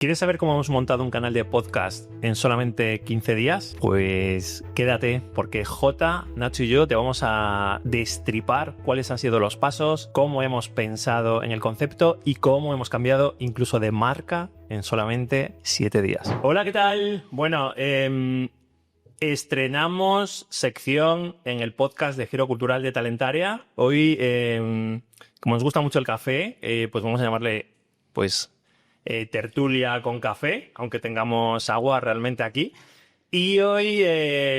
¿Quieres saber cómo hemos montado un canal de podcast en solamente 15 días? Pues quédate, porque Jota, Nacho y yo te vamos a destripar cuáles han sido los pasos, cómo hemos pensado en el concepto y cómo hemos cambiado incluso de marca en solamente 7 días. Hola, ¿qué tal? Bueno, estrenamos sección en el podcast de Giro Cultural de Talentaria. Hoy, como nos gusta mucho el café, pues vamos a llamarle, pues... tertulia con café, aunque tengamos agua realmente aquí. Y hoy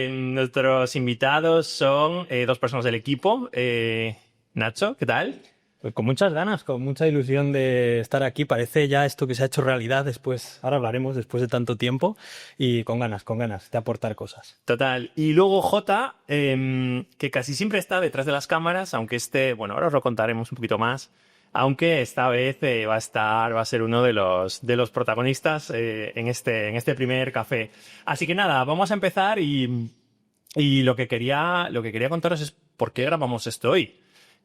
nuestros invitados son dos personas del equipo. Nacho, ¿qué tal? Pues con muchas ganas, con mucha ilusión de estar aquí. Parece ya esto que se ha hecho realidad ahora hablaremos después de tanto tiempo, y con ganas de aportar cosas. Total. Y luego Jota, que casi siempre está detrás de las cámaras, aunque bueno, ahora os lo contaremos un poquito más. Aunque esta vez va a ser uno de los protagonistas en este primer café. Así que nada, vamos a empezar y lo que quería contaros es por qué grabamos esto hoy.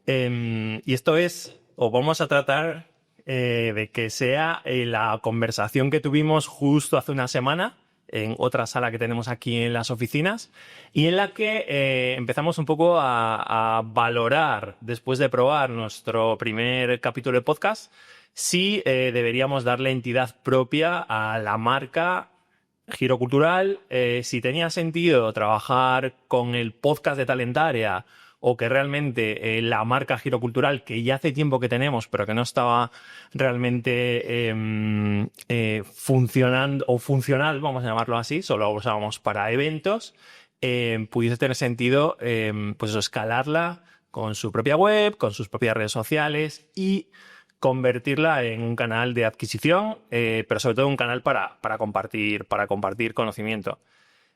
Y esto es, o vamos a tratar de que sea la conversación que tuvimos justo hace una semana en otra sala que tenemos aquí en las oficinas y en la que empezamos un poco a valorar, después de probar nuestro primer capítulo de podcast, si deberíamos darle entidad propia a la marca Giro Cultural, si tenía sentido trabajar con el podcast de Talentaria o que realmente la marca Giro Cultural, que ya hace tiempo que tenemos, pero que no estaba realmente funcionando o funcional, vamos a llamarlo así, solo lo usábamos para eventos, pudiese tener sentido pues eso, escalarla con su propia web, con sus propias redes sociales y convertirla en un canal de adquisición, pero sobre todo un canal para compartir conocimiento.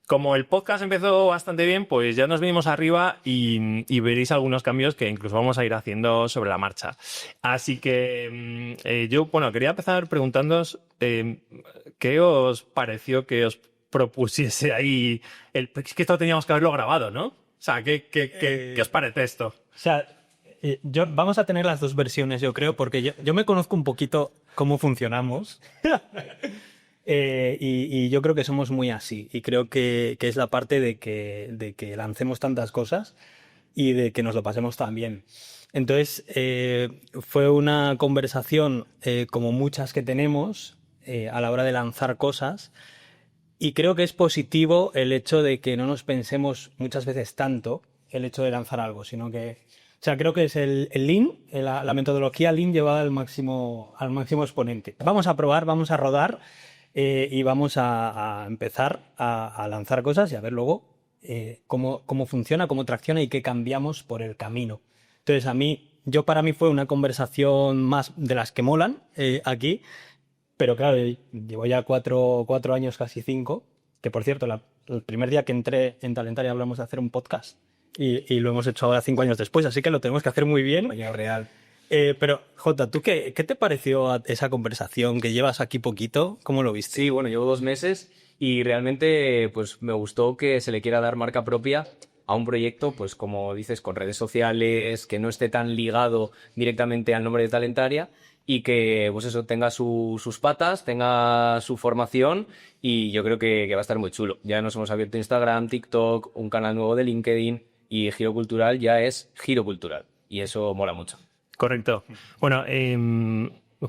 Como el podcast empezó bastante bien, pues ya nos vinimos arriba y veréis algunos cambios que incluso vamos a ir haciendo sobre la marcha. Así que yo, bueno, quería empezar preguntándoos qué os pareció que os propusiese ahí. Es que esto teníamos que haberlo grabado, ¿no? O sea, ¿qué os parece esto? O sea, vamos a tener las dos versiones, yo creo, porque yo me conozco un poquito cómo funcionamos. Y yo creo que somos muy así, y creo que es la parte de que lancemos tantas cosas y de que nos lo pasemos tan bien. Entonces, fue una conversación como muchas que tenemos a la hora de lanzar cosas, y creo que es positivo el hecho de que no nos pensemos muchas veces tanto el hecho de lanzar algo, sino que, o sea, creo que es el Lean, la metodología Lean llevada al máximo exponente. Vamos a probar, vamos a rodar. Y vamos a empezar a lanzar cosas y a ver luego cómo funciona, cómo tracciona y qué cambiamos por el camino. Entonces, para mí fue una conversación más de las que molan aquí, pero claro, llevo ya 4 años, casi 5, que por cierto, el primer día que entré en Talentaria hablamos de hacer un podcast y lo hemos hecho ahora 5 años después, así que lo tenemos que hacer muy bien. Oye, real. Pero, Jota, ¿tú qué te pareció esa conversación que llevas aquí poquito? ¿Cómo lo viste? Sí, bueno, llevo 2 meses y realmente pues me gustó que se le quiera dar marca propia a un proyecto, pues como dices, con redes sociales, que no esté tan ligado directamente al nombre de Talentaria y que pues eso tenga sus patas, tenga su formación, y yo creo que va a estar muy chulo. Ya nos hemos abierto Instagram, TikTok, un canal nuevo de LinkedIn, y Giro Cultural ya es Giro Cultural y eso mola mucho. Correcto. Bueno,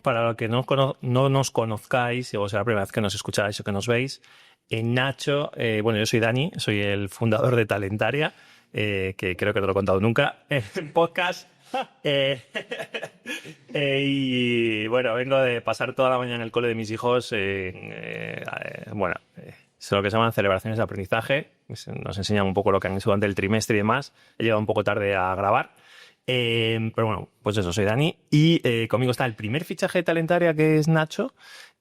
para los que no nos conozcáis, o sea, la primera vez que nos escucháis o que nos veis, Nacho, bueno, yo soy Dani, soy el fundador de Talentaria, que creo que no lo he contado nunca en podcast. Y bueno, vengo de pasar toda la mañana en el cole de mis hijos, bueno, es lo que se llaman celebraciones de aprendizaje. Nos enseñan un poco lo que han hecho durante el trimestre y demás. He llegado un poco tarde a grabar. Pero bueno, pues eso, soy Dani y conmigo está el primer fichaje de Talentaria, que es Nacho,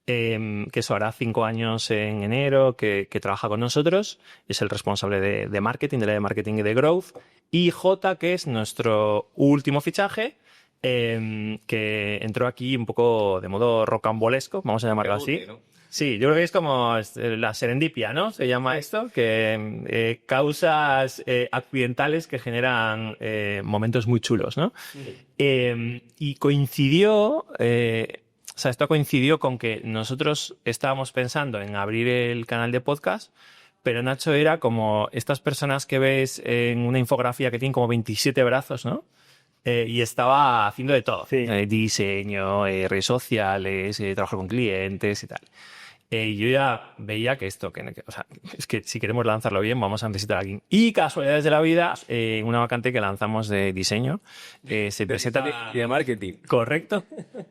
que eso hará 5 años en enero que trabaja con nosotros, es el responsable de marketing, del área de marketing y de growth, y Jota, que es nuestro último fichaje, que entró aquí un poco de modo rocambolesco, vamos a llamarlo así. ¿No? Sí, yo creo que es como la serendipia, ¿no? Se llama esto, que causas accidentales que generan momentos muy chulos, ¿no? Y coincidió, sea, esto coincidió con que nosotros estábamos pensando en abrir el canal de podcast, pero Nacho era como estas personas que ves en una infografía que tienen como 27 brazos, ¿no? Y estaba haciendo de todo. Sí. Diseño, redes sociales, trabajar con clientes y tal. Y yo ya veía que esto, o sea, es que si queremos lanzarlo bien, vamos a necesitar a alguien. Y casualidades de la vida, una vacante que lanzamos de diseño, se presenta... Y de marketing. Correcto.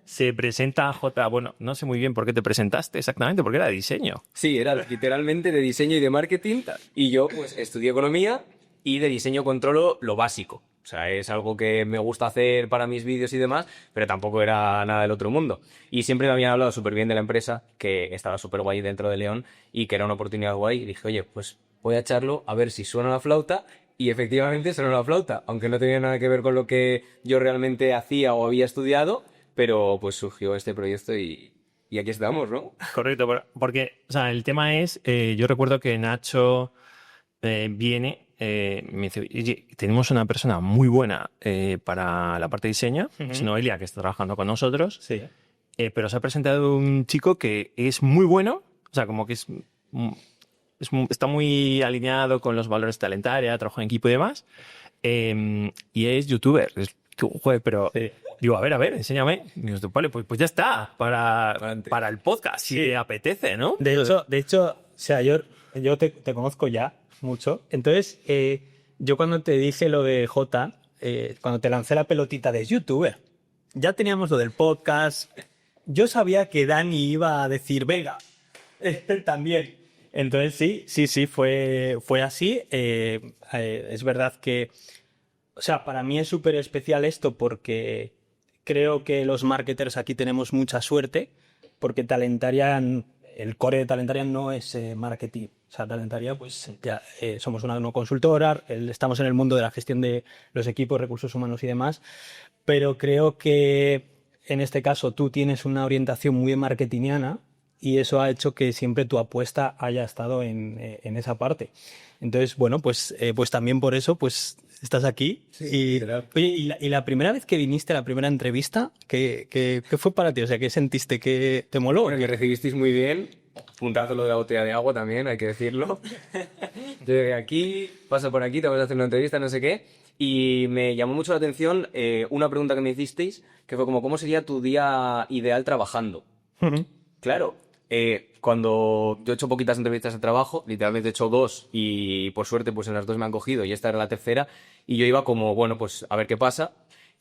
Se presenta J. Bueno, no sé muy bien por qué te presentaste exactamente, porque era de diseño. Sí, era literalmente de diseño y de marketing. Y yo, pues, estudié economía y de diseño controlo lo básico. O sea, es algo que me gusta hacer para mis vídeos y demás, pero tampoco era nada del otro mundo. Y siempre me habían hablado súper bien de la empresa, que estaba súper guay dentro de León y que era una oportunidad guay. Y dije, oye, pues voy a echarlo a ver si suena la flauta. Y efectivamente sonó la flauta, aunque no tenía nada que ver con lo que yo realmente hacía o había estudiado, pero pues surgió este proyecto y aquí estamos, ¿no? Correcto, porque, o sea, el tema es, yo recuerdo que Nacho viene, me dice, oye, tenemos una persona muy buena para la parte de diseño, es Noelia, que está trabajando con nosotros, Sí. pero se ha presentado un chico que es muy bueno, o sea, como que está muy alineado con los valores de Talentaria, trabaja en equipo y demás, y es youtuber. Joder, pero Sí. digo, a ver, enséñame. Y digo, vale, pues ya está, Adelante. para el podcast, si te apetece, ¿no? De hecho, o sea, yo te conozco ya mucho. Entonces, yo cuando te dije lo de J, cuando te lancé la pelotita de youtuber, ya teníamos lo del podcast. Yo sabía que Dani iba a decir, venga, él también. Entonces, sí, fue así. Es verdad que, o sea, para mí es súper especial esto porque creo que los marketers aquí tenemos mucha suerte, porque Talentaria, el core de Talentaria no es marketing. O sea, Talentaria, pues ya somos una no consultora, estamos en el mundo de la gestión de los equipos, recursos humanos y demás, pero creo que en este caso tú tienes una orientación muy marketingiana y eso ha hecho que siempre tu apuesta haya estado en esa parte. Entonces, bueno, pues también por eso, pues estás aquí. Y, oye, y la primera vez que viniste a la primera entrevista, ¿qué fue para ti? O sea, ¿qué sentiste? ¿Que te moló? Bueno, que recibisteis muy bien. Puntazo lo de la botella de agua también, hay que decirlo. Yo llegué aquí, paso por aquí, te vamos a hacer una entrevista, no sé qué. Y me llamó mucho la atención una pregunta que me hicisteis, que fue como, ¿cómo sería tu día ideal trabajando? Claro, cuando yo he hecho poquitas entrevistas de trabajo, literalmente he hecho 2 y por suerte pues en las 2 me han cogido y esta era la tercera y yo iba como, bueno, pues a ver qué pasa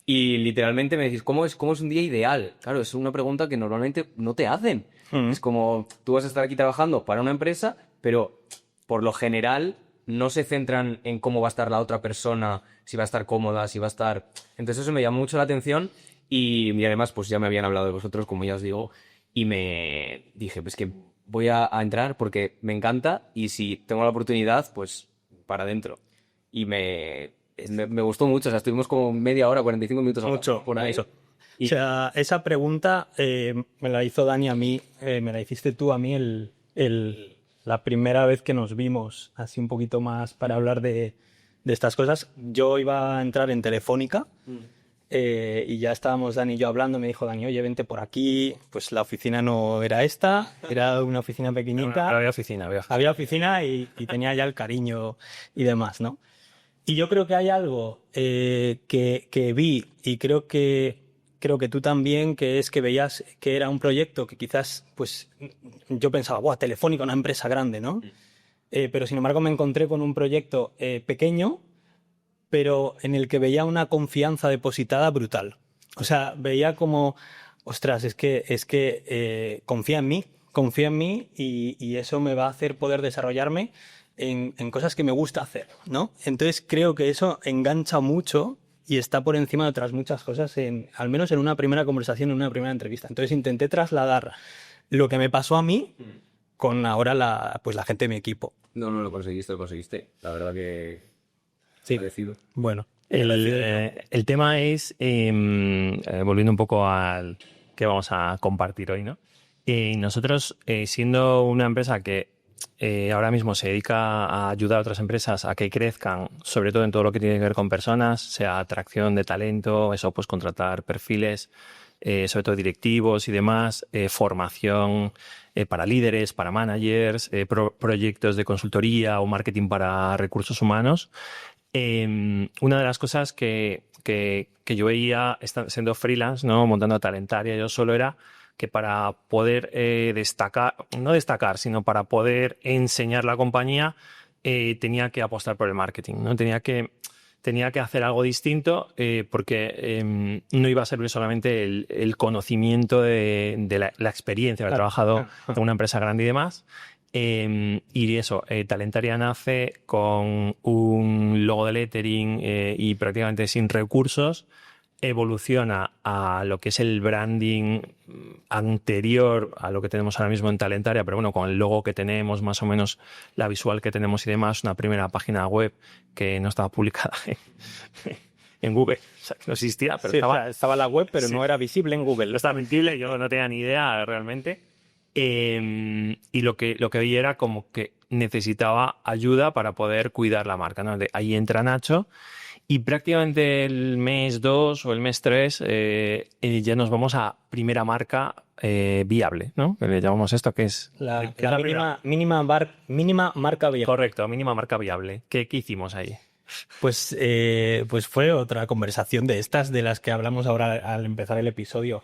y literalmente me decís, ¿cómo es un día ideal? Claro, es una pregunta que normalmente no te hacen. Es como, tú vas a estar aquí trabajando para una empresa, pero por lo general no se centran en cómo va a estar la otra persona, si va a estar cómoda, si va a estar... Entonces eso me llamó mucho la atención y además pues ya me habían hablado de vosotros, como ya os digo, y me dije, pues que voy a entrar porque me encanta y si tengo la oportunidad, pues para adentro. Y me gustó mucho, o sea, estuvimos como media hora, 45 minutos Mucho, por ahí. mucho. O sea, esa pregunta me la hizo Dani a mí, me la hiciste tú a mí la primera vez que nos vimos, así un poquito más para hablar de estas cosas. Yo iba a entrar en Telefónica y ya estábamos Dani y yo hablando. Me dijo Dani, oye, vente por aquí. Pues la oficina no era esta, era una oficina pequeñita. Pero había oficina. Había oficina y tenía ya el cariño y demás, ¿no? Y yo creo que hay algo que vi y creo que tú también, que es que veías que era un proyecto que quizás, pues, yo pensaba, ¡buah, Telefónica, una empresa grande!, ¿no? Pero sin embargo me encontré con un proyecto pequeño, pero en el que veía una confianza depositada brutal. O sea, veía como, ostras, es que confía en mí y eso me va a hacer poder desarrollarme en cosas que me gusta hacer, ¿no? Entonces creo que eso engancha mucho y está por encima de otras muchas cosas, al menos en una primera conversación, en una primera entrevista. Entonces intenté trasladar lo que me pasó a mí con ahora la gente de mi equipo. No, lo conseguiste. La verdad que... Sí. Agradecido. Bueno. El tema es, volviendo un poco al que vamos a compartir hoy, ¿no? Nosotros, siendo una empresa que ahora mismo se dedica a ayudar a otras empresas a que crezcan, sobre todo en todo lo que tiene que ver con personas, sea atracción de talento, eso pues contratar perfiles sobre todo directivos y demás, formación para líderes, para managers, proyectos de consultoría o marketing para recursos humanos. Una de las cosas que yo veía siendo freelance, ¿no? Montando Talentaria, yo solo era que para poder no destacar, sino para poder enseñar la compañía, tenía que apostar por el marketing, ¿no? Tenía que hacer algo distinto porque no iba a servir solamente el conocimiento de la experiencia, haber trabajado en una empresa grande y demás. Y eso, Talentaria nace con un logo de lettering y prácticamente sin recursos. Evoluciona a lo que es el branding anterior a lo que tenemos ahora mismo en Talentaria, pero bueno, con el logo que tenemos, más o menos la visual que tenemos y demás, una primera página web que no estaba publicada en Google, o sea, que no existía, pero sí, estaba la web, pero no era visible en Google. No estaba visible, yo no tenía ni idea realmente. Y lo que veía era como que necesitaba ayuda para poder cuidar la marca, ¿no? Ahí entra Nacho. Y prácticamente el mes 2 o el mes 3 ya nos vamos a primera marca viable, ¿no? Que le llamamos esto, que es la mínima marca viable. Correcto, mínima marca viable. ¿Qué hicimos ahí? Pues fue otra conversación de estas de las que hablamos ahora al empezar el episodio.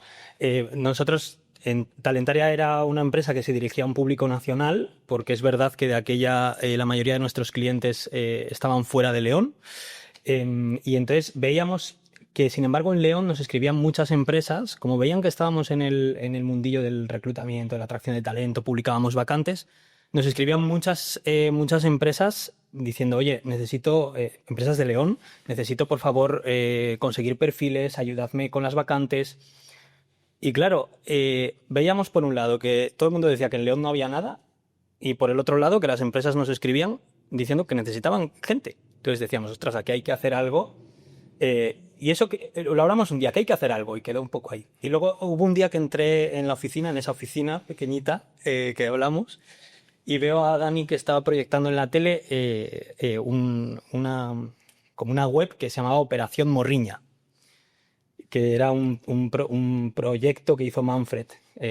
Nosotros en Talentaria era una empresa que se dirigía a un público nacional, porque es verdad que de aquella la mayoría de nuestros clientes estaban fuera de León. Y entonces veíamos que, sin embargo, en León nos escribían muchas empresas, como veían que estábamos en el mundillo del reclutamiento, de la atracción de talento, publicábamos vacantes, nos escribían muchas empresas diciendo, oye, necesito, empresas de León, necesito por favor conseguir perfiles, ayudadme con las vacantes. Y claro, veíamos por un lado que todo el mundo decía que en León no había nada y por el otro lado que las empresas nos escribían diciendo que necesitaban gente. Entonces decíamos, ostras, aquí hay que hacer algo. Y eso que lo hablamos un día, que hay que hacer algo, y quedó un poco ahí. Y luego hubo un día que entré en la oficina, en esa oficina pequeñita que hablamos, y veo a Dani que estaba proyectando en la tele como una web que se llamaba Operación Morriña, que era un proyecto que hizo Manfred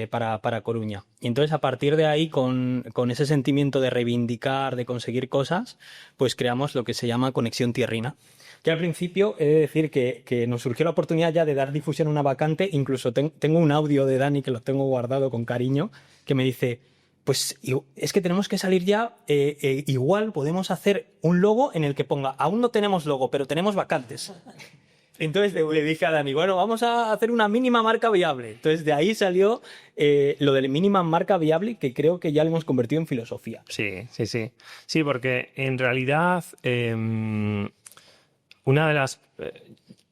para Coruña. Y entonces, a partir de ahí, con ese sentimiento de reivindicar, de conseguir cosas, pues creamos lo que se llama Conexión Tierrina. Que al principio he de decir que nos surgió la oportunidad ya de dar difusión a una vacante. Incluso tengo un audio de Dani que lo tengo guardado con cariño, que me dice, pues es que tenemos que salir ya, igual podemos hacer un logo en el que ponga, aún no tenemos logo, pero tenemos vacantes. Entonces le dije a Dani, bueno, vamos a hacer una mínima marca viable. Entonces de ahí salió lo de la mínima marca viable, que creo que ya lo hemos convertido en filosofía. Sí. Sí, porque en realidad una de las...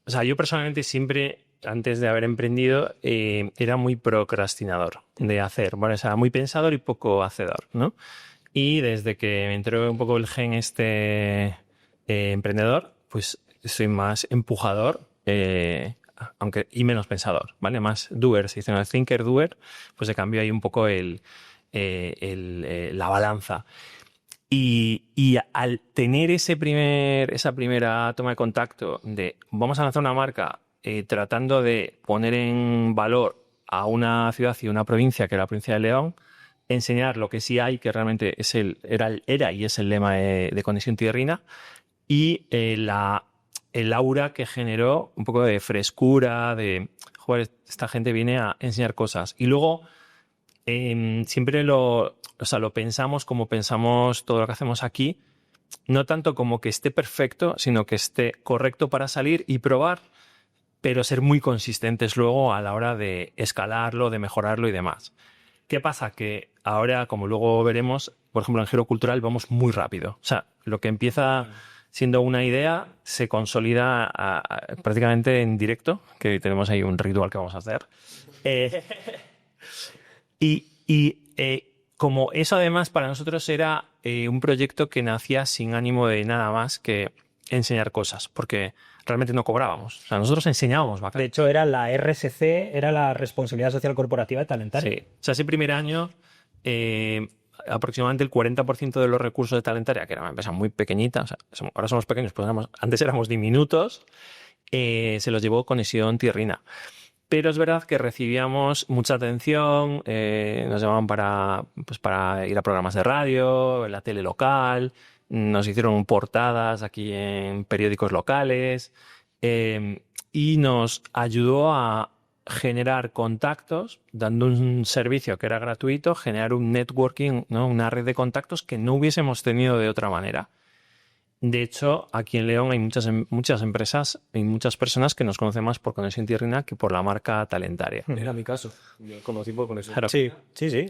o sea, yo personalmente siempre, antes de haber emprendido, era muy procrastinador de hacer. Bueno, o sea, muy pensador y poco hacedor, ¿no? Y desde que me entró un poco el gen emprendedor, pues soy más empujador y menos pensador, ¿vale? Más doer, se dice, ¿no? Thinker, doer, pues se cambió ahí un poco la balanza. Y al tener esa primera toma de contacto de vamos a lanzar una marca tratando de poner en valor a una ciudad y una provincia, que era la provincia de León, enseñar lo que sí hay, que realmente era y es el lema de Conexión Tierrina, y el aura que generó un poco de frescura, de, joder, esta gente viene a enseñar cosas. Y luego siempre lo pensamos como pensamos todo lo que hacemos aquí, no tanto como que esté perfecto, sino que esté correcto para salir y probar, pero ser muy consistentes luego a la hora de escalarlo, de mejorarlo y demás. ¿Qué pasa? Que ahora, como luego veremos, por ejemplo, en Giro Cultural vamos muy rápido. O sea, lo que empieza siendo una idea se consolida prácticamente en directo, que tenemos ahí un ritual que vamos a hacer. Como eso además para nosotros era un proyecto que nacía sin ánimo de nada más que enseñar cosas, porque realmente no cobrábamos. O sea, nosotros enseñábamos vacantes. De hecho, era la RSC, era la Responsabilidad Social Corporativa de Talentaria. Sí. O sea, ese primer año aproximadamente el 40% de los recursos de Talentaria, que era una empresa muy pequeñita, o sea, ahora somos pequeños, pues antes éramos diminutos, se los llevó Conexión Tierrina. Pero es verdad que recibíamos mucha atención, nos llamaban para ir a programas de radio, en la tele local, nos hicieron portadas aquí en periódicos locales, y nos ayudó a generar contactos, dando un servicio que era gratuito, generar un networking, ¿no? Una red de contactos que no hubiésemos tenido de otra manera. De hecho, aquí en León hay muchas empresas y muchas personas que nos conocen más por Conexión Tierrina que por la marca Talentaria. Era mi caso. Yo conocí por Conexión. Claro. Sí.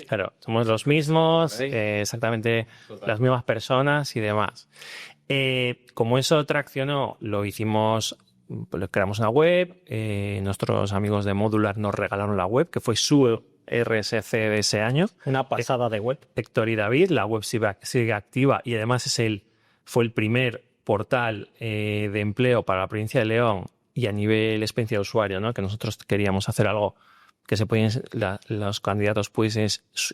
Claro, somos los mismos, Ahí. exactamente Total. las mismas personas y demás. Como eso traccionó, lo hicimos, pues, creamos una web, nuestros amigos de Modular nos regalaron la web, que fue su RSC de ese año. Una pasada de web. Héctor y David, la web sigue activa y además fue el primer portal de empleo para la provincia de León y a nivel experiencia de usuario, ¿no? Que nosotros queríamos hacer algo que los candidatos pudiesen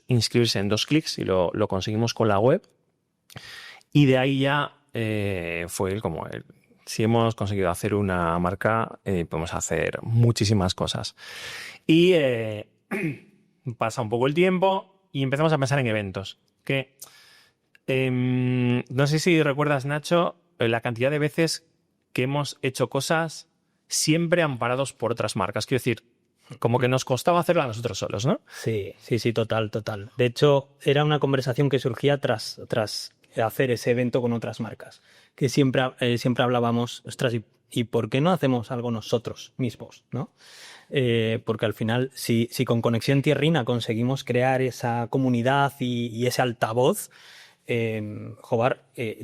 inscribirse en 2 clics y lo conseguimos con la web. Y de ahí ya si hemos conseguido hacer una marca, podemos hacer muchísimas cosas. Y pasa un poco el tiempo y empezamos a pensar en eventos. No sé si recuerdas, Nacho, la cantidad de veces que hemos hecho cosas siempre amparados por otras marcas. Quiero decir, como que nos costaba hacerlo a nosotros solos, ¿no? Sí, total. De hecho, era una conversación que surgía tras hacer ese evento con otras marcas. Que siempre hablábamos, ostras, ¿y por qué no hacemos algo nosotros mismos, ¿no? Porque al final, si con Conexión Tierrina conseguimos crear esa comunidad y ese altavoz,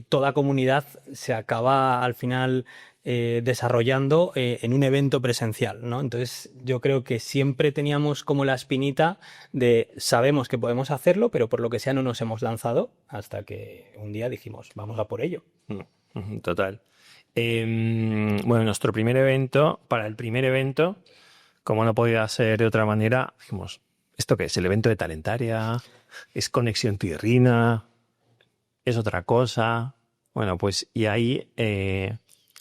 toda comunidad se acaba al final desarrollando en un evento presencial, ¿no? Entonces yo creo que siempre teníamos como la espinita de sabemos que podemos hacerlo, pero por lo que sea no nos hemos lanzado hasta que un día dijimos vamos a por ello. Total. Bueno, para el primer evento, como no podía ser de otra manera, dijimos, ¿esto qué es? ¿El evento de Talentaria? ¿Es Conexión Tierrina? ¿Es otra cosa? Bueno, pues y ahí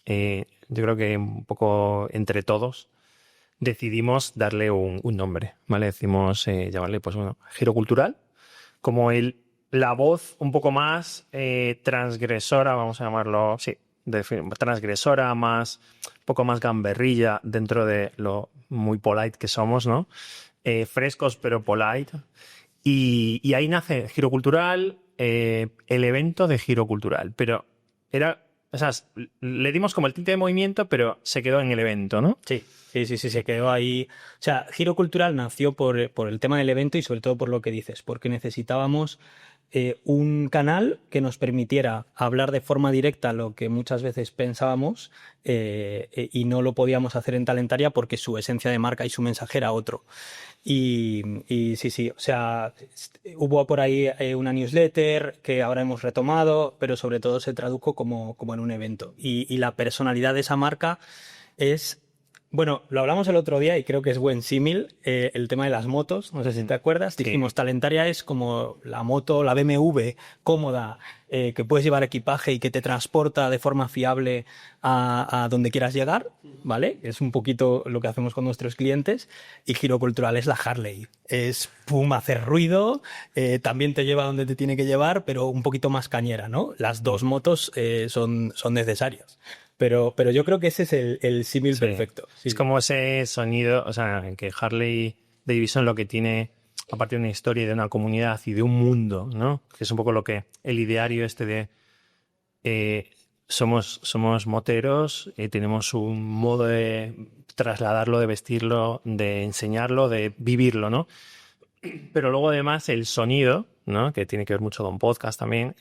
yo creo que un poco entre todos decidimos darle un nombre, ¿vale? Decidimos llamarle, pues bueno, Giro Cultural, como la voz un poco más transgresora, vamos a llamarlo, sí, transgresora, un poco más gamberrilla dentro de lo muy polite que somos, ¿no? Frescos pero polite. Y ahí nace Giro Cultural, el evento de Giro Cultural, pero le dimos como el tinte de movimiento, pero se quedó en el evento, ¿no? Sí, se quedó ahí. O sea, Giro Cultural nació por el tema del evento y sobre todo por lo que dices, porque necesitábamos un canal que nos permitiera hablar de forma directa lo que muchas veces pensábamos y no lo podíamos hacer en Talentaria porque su esencia de marca y su mensaje era otro. Y sí, o sea, hubo por ahí una newsletter que ahora hemos retomado, pero sobre todo se tradujo como en un evento. Y la personalidad de esa marca es... Bueno, lo hablamos el otro día y creo que es buen símil, el tema de las motos, no sé si te acuerdas, Sí. Dijimos, Talentaria es como la moto, la BMW cómoda, que puedes llevar equipaje y que te transporta de forma fiable a donde quieras llegar, ¿vale? Es un poquito lo que hacemos con nuestros clientes. Y Giro Cultural es la Harley, es pum, hacer ruido, también te lleva donde te tiene que llevar, pero un poquito más cañera, ¿no? Las dos motos son necesarias. Pero yo creo que ese es el símil perfecto. Sí. Es como ese sonido, o sea, en que Harley Davidson lo que tiene, aparte de una historia y de una comunidad y de un mundo, ¿no? Que es un poco el ideario de somos moteros, tenemos un modo de trasladarlo, de vestirlo, de enseñarlo, de vivirlo, ¿no? Pero luego además el sonido, ¿no? Que tiene que ver mucho con podcast también,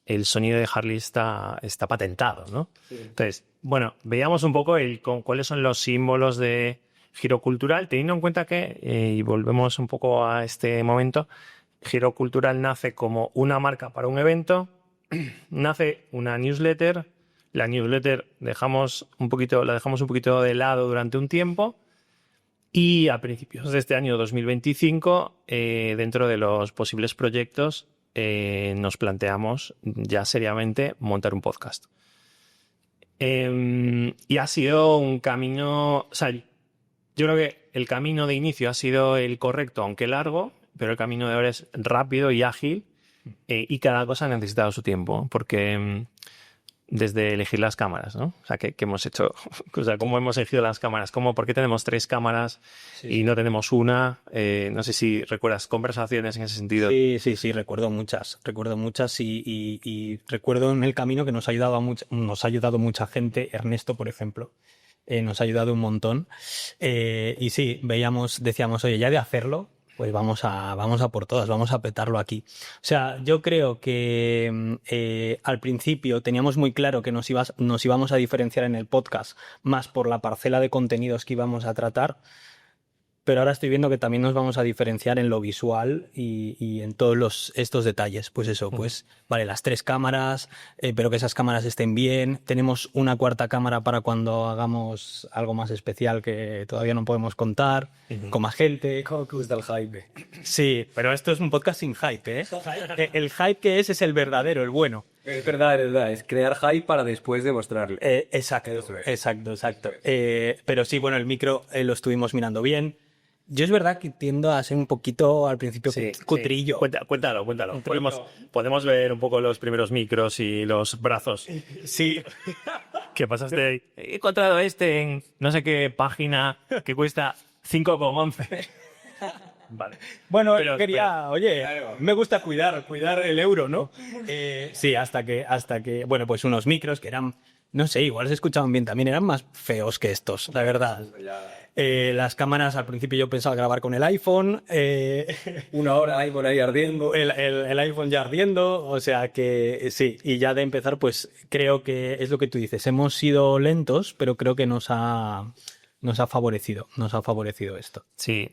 el sonido de Harley está patentado, ¿no? Sí. Entonces, bueno, veíamos un poco cuáles son los símbolos de Giro Cultural, teniendo en cuenta que, y volvemos un poco a este momento, Giro Cultural nace como una marca para un evento, nace una newsletter, la newsletter la dejamos un poquito de lado durante un tiempo y a principios de este año 2025, dentro de los posibles proyectos, nos planteamos ya seriamente montar un podcast. Y ha sido un camino... O sea, yo creo que el camino de inicio ha sido el correcto, aunque largo, pero el camino de ahora es rápido y ágil, y cada cosa ha necesitado su tiempo, porque desde elegir las cámaras, ¿no? O sea, ¿qué hemos hecho? O sea, ¿cómo hemos elegido las cámaras? ¿Por qué tenemos 3 cámaras y no tenemos una? No sé si recuerdas conversaciones en ese sentido. Sí, recuerdo muchas y recuerdo en el camino que nos ha ayudado mucha gente. Ernesto, por ejemplo, nos ha ayudado un montón. Y sí, decíamos, oye, ya de hacerlo, pues vamos a por todas, vamos a petarlo aquí. O sea, yo creo que al principio teníamos muy claro que nos íbamos a diferenciar en el podcast más por la parcela de contenidos que íbamos a tratar, pero ahora estoy viendo que también nos vamos a diferenciar en lo visual y en todos estos detalles. Pues eso, pues vale, las 3 cámaras, pero que esas cámaras estén bien. Tenemos una 4ª cámara para cuando hagamos algo más especial que todavía no podemos contar, con más gente. ¿Cómo que gusta el hype? Sí, pero esto es un podcast sin hype, ¿eh? El hype que es el verdadero, el bueno. Es verdad, es crear hype para después demostrarle. Exacto. Pero sí, bueno, el micro lo estuvimos mirando bien. Yo es verdad que tiendo a ser un poquito al principio cutrillo. Sí. Cuéntalo. Podemos ver un poco los primeros micros y los brazos. Sí. ¿Qué pasaste ahí? He encontrado en no sé qué página que cuesta 5,11. Vale. Bueno, Pero, me gusta cuidar el euro, ¿no? Sí, hasta que, bueno, pues unos micros que eran, no sé, igual se escuchaban bien también, eran más feos que estos, la verdad. Las cámaras, al principio yo pensaba grabar con el iPhone. 1 hora iPhone ahí ardiendo. El iPhone ya ardiendo, o sea que sí, y ya de empezar, pues creo que es lo que tú dices, hemos sido lentos, pero creo que nos ha favorecido esto. Sí.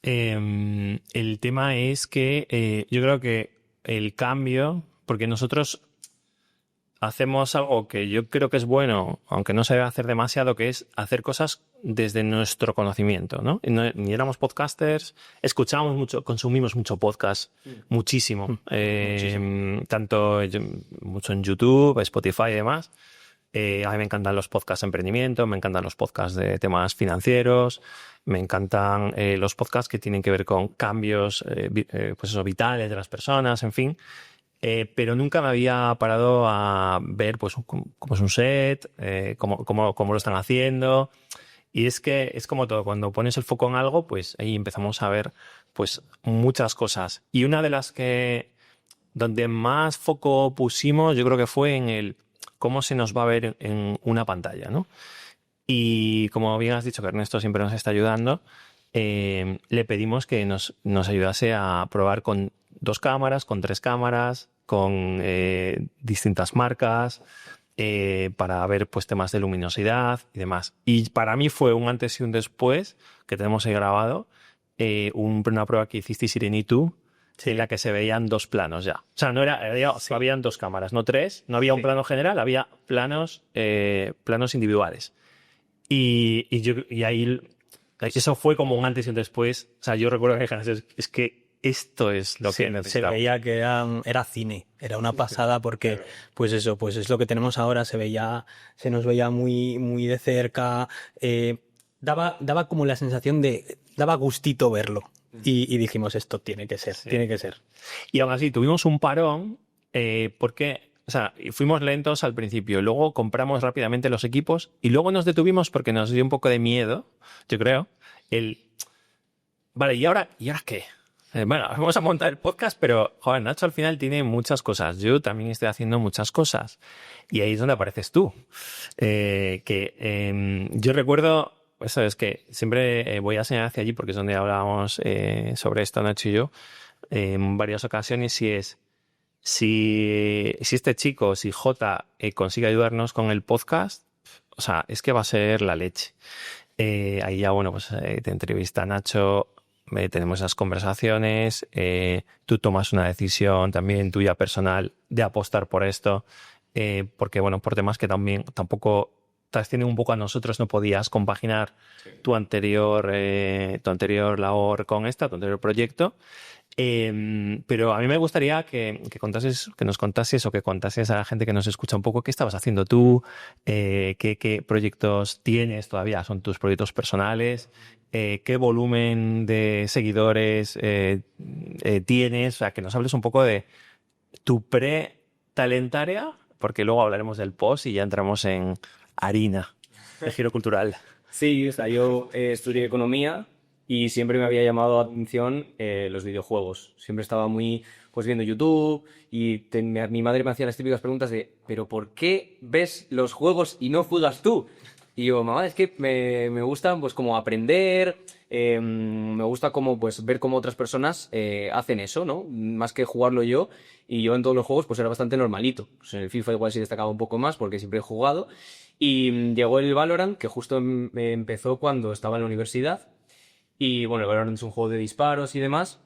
El tema es que yo creo que el cambio, porque nosotros hacemos algo que yo creo que es bueno, aunque no se debe hacer demasiado, que es hacer cosas desde nuestro conocimiento, ¿no? Ni éramos podcasters, escuchábamos mucho, consumimos mucho podcast, muchísimo. Tanto mucho en YouTube, Spotify y demás. A mí me encantan los podcasts de emprendimiento, me encantan los podcasts de temas financieros, me encantan los podcasts que tienen que ver con cambios vitales de las personas, en fin. Pero nunca me había parado a ver pues cómo es un set, cómo lo están haciendo. Y es que es como todo, cuando pones el foco en algo, pues ahí empezamos a ver pues muchas cosas. Y una de las donde más foco pusimos, yo creo que fue en el cómo se nos va a ver en una pantalla, ¿no? Y como bien has dicho que Ernesto siempre nos está ayudando, le pedimos que nos ayudase a probar con 2 cámaras, con 3 cámaras, con distintas marcas, para ver pues temas de luminosidad y demás. Y para mí fue un antes y un después, que tenemos ahí grabado, una prueba que hicisteis Irene y tú, en la que se veían 2 planos ya. O sea, habían 2 cámaras, no 3, no había un plano general, había planos individuales. Y ahí eso fue como un antes y un después. O sea, yo recuerdo que es que esto es lo que necesitamos. Se veía que era cine, era una pasada porque, pues eso, pues es lo que tenemos ahora, se nos veía muy, muy de cerca, daba como la sensación daba gustito verlo. Y dijimos, esto tiene que ser. Y aún así, tuvimos un parón porque, o sea, fuimos lentos al principio, luego compramos rápidamente los equipos y luego nos detuvimos porque nos dio un poco de miedo, yo creo, Vale, ¿y ahora qué? Bueno, vamos a montar el podcast, pero, joder, Nacho al final tiene muchas cosas. Yo también estoy haciendo muchas cosas. Y ahí es donde apareces tú. Yo recuerdo, eso es que siempre voy a señalar hacia allí porque es donde hablábamos sobre esto, Nacho y yo, en varias ocasiones, si este chico, si Jota consigue ayudarnos con el podcast, o sea, es que va a ser la leche. Ahí ya, bueno, pues te entrevista Nacho, tenemos esas conversaciones, tú tomas una decisión también tuya personal de apostar por esto, porque, bueno, por temas que también tampoco trascienden un poco a nosotros, no podías compaginar tu anterior labor con tu anterior proyecto. Pero a mí me gustaría que nos contases o que contases a la gente que nos escucha un poco qué estabas haciendo tú, qué proyectos tienes todavía, son tus proyectos personales, qué volumen de seguidores tienes, o sea, que nos hables un poco de tu pre-talentaria, porque luego hablaremos del post y ya entramos en harina, el giro cultural. Sí, o sea, yo estudié economía y siempre me había llamado la atención los videojuegos. Siempre estaba muy, pues viendo YouTube y mi madre me hacía las típicas preguntas de, ¿pero por qué ves los juegos y no juegas tú? Y yo, mamá, es que me gusta pues como aprender, me gusta como pues ver cómo otras personas hacen eso, ¿no? Más que jugarlo yo. Y yo en todos los juegos pues era bastante normalito. Pues en el FIFA igual sí destacaba un poco más porque siempre he jugado. Y llegó el Valorant, que justo empezó cuando estaba en la universidad. Y bueno, el Valorant es un juego de disparos y demás.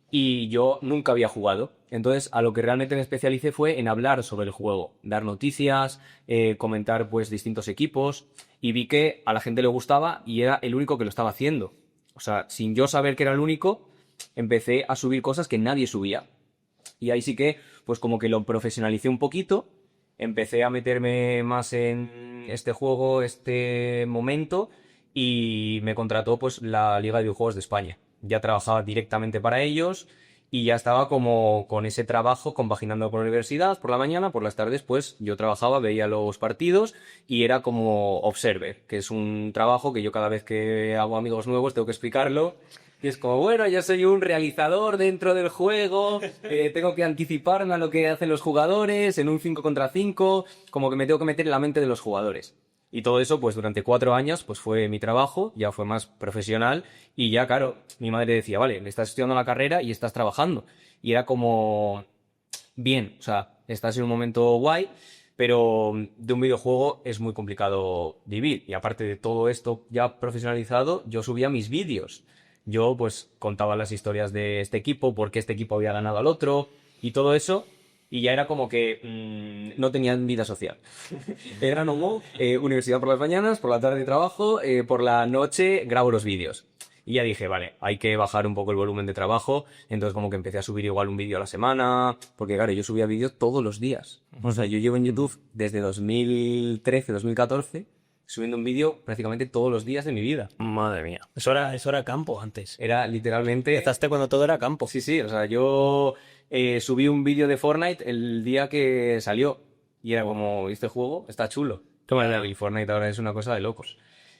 Y yo nunca había jugado. Entonces, a lo que realmente me especialicé fue en hablar sobre el juego, dar noticias, comentar pues distintos equipos. Y vi que a la gente le gustaba y era el único que lo estaba haciendo. O sea, sin yo saber que era el único, empecé a subir cosas que nadie subía. Y ahí sí que, pues como que lo profesionalicé un poquito, empecé a meterme más en este juego, este momento, y me contrató pues la Liga de Videojuegos de España. Ya trabajaba directamente para ellos y ya estaba como con ese trabajo compaginando con la universidad por la mañana, por las tardes pues yo trabajaba, veía los partidos y era como observer, que es un trabajo que yo cada vez que hago amigos nuevos tengo que explicarlo. Y es como, bueno, yo soy un realizador dentro del juego, tengo que anticiparme a lo que hacen los jugadores en un 5 contra 5, como que me tengo que meter en la mente de los jugadores. Y todo eso, pues durante 4 años, pues fue mi trabajo, ya fue más profesional y ya, claro, mi madre decía, vale, le estás estudiando la carrera y estás trabajando. Y era como, bien, o sea, estás en un momento guay, pero de un videojuego es muy complicado vivir. Y aparte de todo esto ya profesionalizado, yo subía mis vídeos. Yo pues contaba las historias de este equipo, por qué este equipo había ganado al otro y todo eso. Y ya era como que no tenían vida social. Era como universidad por las mañanas, por la tarde trabajo, por la noche grabo los vídeos. Y ya dije, vale, hay que bajar un poco el volumen de trabajo. Entonces como que empecé a subir igual un vídeo a la semana. Porque claro, yo subía vídeos todos los días. O sea, yo llevo en YouTube desde 2013, 2014, subiendo un vídeo prácticamente todos los días de mi vida. Madre mía. Eso era campo antes. Era literalmente... Empezaste cuando todo era campo. Sí, sí, o sea, yo subí un vídeo de Fortnite el día que salió. Y era como, este juego está chulo. Y Fortnite ahora es una cosa de locos.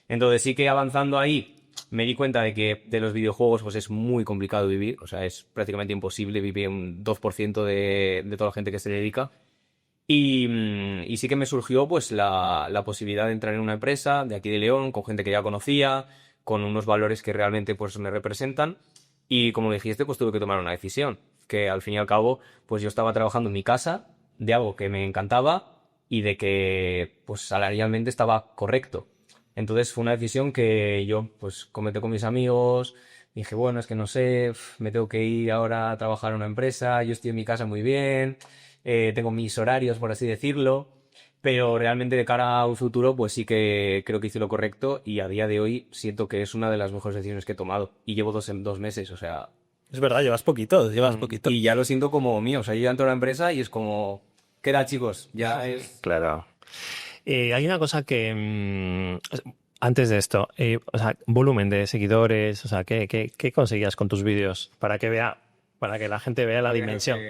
Entonces sí que avanzando ahí me di cuenta de que de los videojuegos pues es muy complicado vivir. O sea, es prácticamente imposible vivir un 2% de toda la gente que se dedica. Y sí que me surgió pues la posibilidad de entrar en una empresa de aquí de León, con gente que ya conocía, con unos valores que realmente pues me representan. Y como dijiste, pues tuve que tomar una decisión, que al fin y al cabo, pues yo estaba trabajando en mi casa de algo que me encantaba y de que pues salarialmente estaba correcto. Entonces fue una decisión que yo pues comenté con mis amigos, dije, bueno, es que no sé, me tengo que ir ahora a trabajar en una empresa, yo estoy en mi casa muy bien, tengo mis horarios, por así decirlo, pero realmente de cara a un futuro, pues sí que creo que hice lo correcto y a día de hoy siento que es una de las mejores decisiones que he tomado. Y llevo 2 meses, o sea... Es verdad, llevas poquito. Y ya lo siento como mío, o sea, yo ya entro a la empresa y es como... ¿Qué edad, chicos? Ya es... Claro. Hay una cosa que antes de esto, o sea, volumen de seguidores, o sea, ¿qué conseguías con tus vídeos para que la gente vea la dimensión?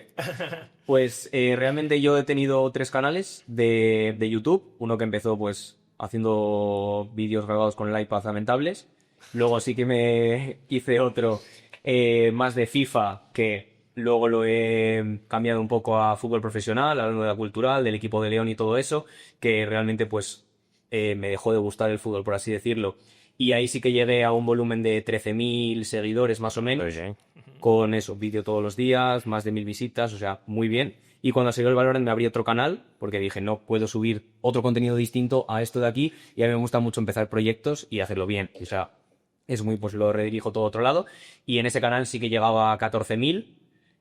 Pues realmente yo he tenido 3 canales de YouTube. Uno que empezó pues haciendo vídeos grabados con el iPad lamentables. Luego sí que me hice otro más de FIFA, que luego lo he cambiado un poco a fútbol profesional, hablando de la cultural, del equipo de León y todo eso, que realmente pues me dejó de gustar el fútbol, por así decirlo. Y ahí sí que llegué a un volumen de 13.000 seguidores más o menos. Sí. Con eso, vídeo todos los días, más de 1.000 visitas, o sea, muy bien. Y cuando salió el Valorant me abrí otro canal, porque dije, no puedo subir otro contenido distinto a esto de aquí, y a mí me gusta mucho empezar proyectos y hacerlo bien. O sea, es muy, pues lo redirijo todo a otro lado. Y en ese canal sí que llegaba a 14.000,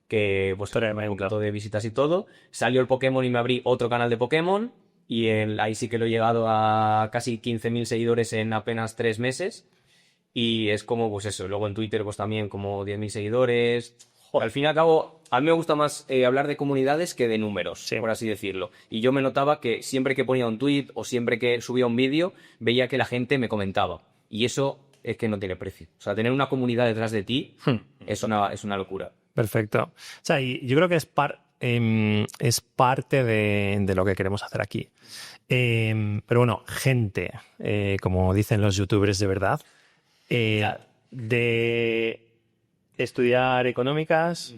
que pues un plato de visitas y todo. Salió el Pokémon y me abrí otro canal de Pokémon, y ahí sí que lo he llegado a casi 15.000 seguidores en apenas 3 meses. Y es como, pues eso, luego en Twitter pues también como 10.000 seguidores. Al fin y al cabo, a mí me gusta más hablar de comunidades que de números, Sí. por así decirlo. Y yo me notaba que siempre que ponía un tweet o siempre que subía un vídeo, veía que la gente me comentaba. Y eso es que no tiene precio. O sea, tener una comunidad detrás de ti es una locura. Perfecto. O sea, y yo creo que es parte de lo que queremos hacer aquí. Pero bueno, gente, como dicen los youtubers de verdad, de estudiar económicas,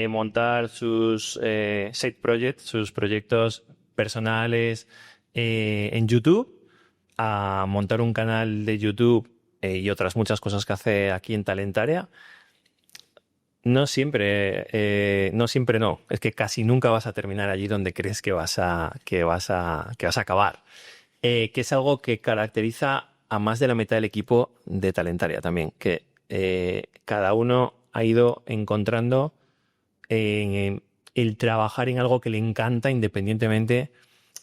montar sus side projects, sus proyectos personales en YouTube, a montar un canal de YouTube y otras muchas cosas que hace aquí en Talentaria. No siempre, no. Es que casi nunca vas a terminar allí donde crees que vas a acabar. Que es algo que caracteriza a más de la mitad del equipo de Talentaria también. Que cada uno ha ido encontrando el trabajar en algo que le encanta independientemente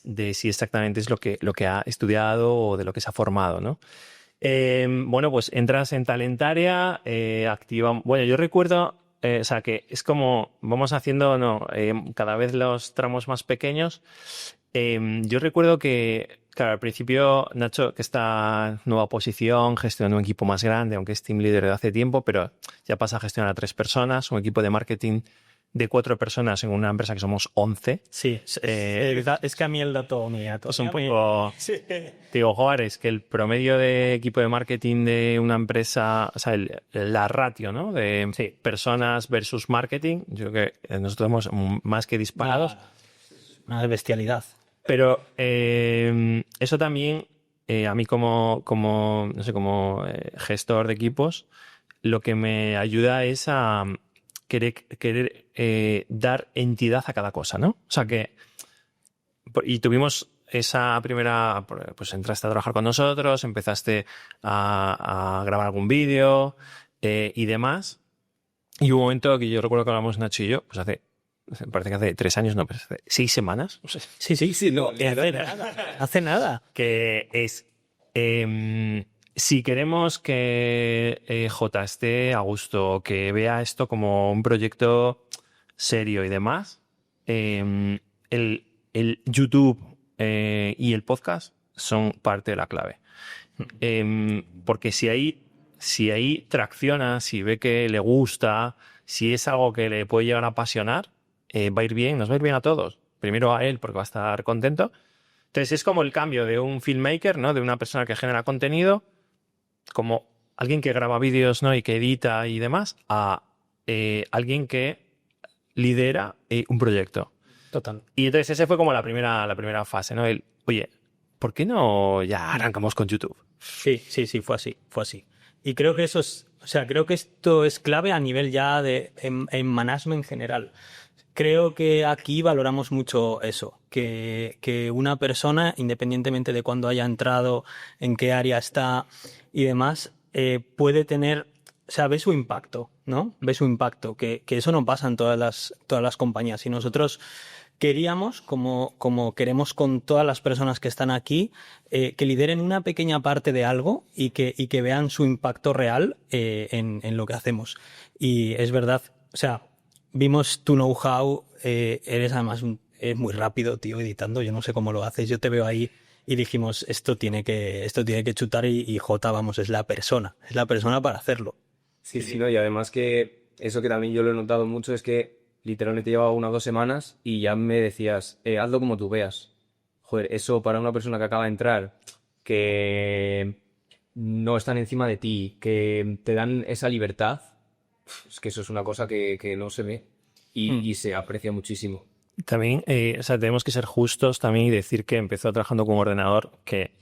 de si exactamente es lo que ha estudiado o de lo que se ha formado, ¿no? Bueno, pues entras en Talentaria, activa. Bueno, yo recuerdo, o sea, que es como vamos haciendo, no, cada vez los tramos más pequeños. Yo recuerdo que, claro, al principio Nacho, que está en nueva posición, gestionando un equipo más grande, aunque es team leader de hace tiempo, pero ya pasa a gestionar a 3 personas, un equipo de marketing de 4 personas en una empresa que somos 11. Sí, es que a mí el dato me Es un poco... Te digo, joder, es que el promedio de equipo de marketing de una empresa, o sea, la ratio, ¿no? De personas versus marketing, yo creo que nosotros somos más que disparados. Una bestialidad. Pero eso también, a mí como no sé, como gestor de equipos, lo que me ayuda es a querer dar entidad a cada cosa, ¿no? O sea que... Y tuvimos esa primera... Pues entraste a trabajar con nosotros, empezaste a grabar algún vídeo y demás. Y hubo un momento que yo recuerdo que hablamos Nacho y yo, pues parece que hace 3 años, no, pero hace 6 semanas. Sí, no, hace nada. Que es... si queremos que J esté a gusto, que vea esto como un proyecto serio y demás, el YouTube y el podcast son parte de la clave. Porque si ahí tracciona, si ve que le gusta, si es algo que le puede llegar a apasionar, va a ir bien, nos va a ir bien a todos. Primero a él porque va a estar contento. Entonces es como el cambio de un filmmaker, ¿no? De una persona que genera contenido, como alguien que graba vídeos, ¿no? Y que edita y demás, a alguien que lidera un proyecto. Total. Y entonces ese fue como la primera fase, ¿no? Oye, ¿por qué no ya arrancamos con YouTube? Sí, fue así. Y creo que eso es, o sea, creo que esto es clave a nivel ya en management general. Creo que aquí valoramos mucho eso, que una persona, independientemente de cuándo haya entrado, en qué área está y demás, puede tener, o sea, ve su impacto, ¿no? Ve su impacto, que eso no pasa en todas las compañías. Y nosotros queríamos, como queremos con todas las personas que están aquí, que lideren una pequeña parte de algo y que vean su impacto real en lo que hacemos. Y es verdad, o sea, vimos tu know-how, eres además muy rápido, tío, editando, yo no sé cómo lo haces, yo te veo ahí y dijimos, esto tiene que chutar y Jota, vamos, es la persona para hacerlo. Sí, no, y además que eso que también yo lo he notado mucho es que literalmente llevaba 1 o 2 semanas y ya me decías, hazlo como tú veas. Joder, eso para una persona que acaba de entrar, que no están encima de ti, que te dan esa libertad, es que eso es una cosa que no se ve y se aprecia muchísimo. También, o sea, tenemos que ser justos también y decir que empezó trabajando con un ordenador que...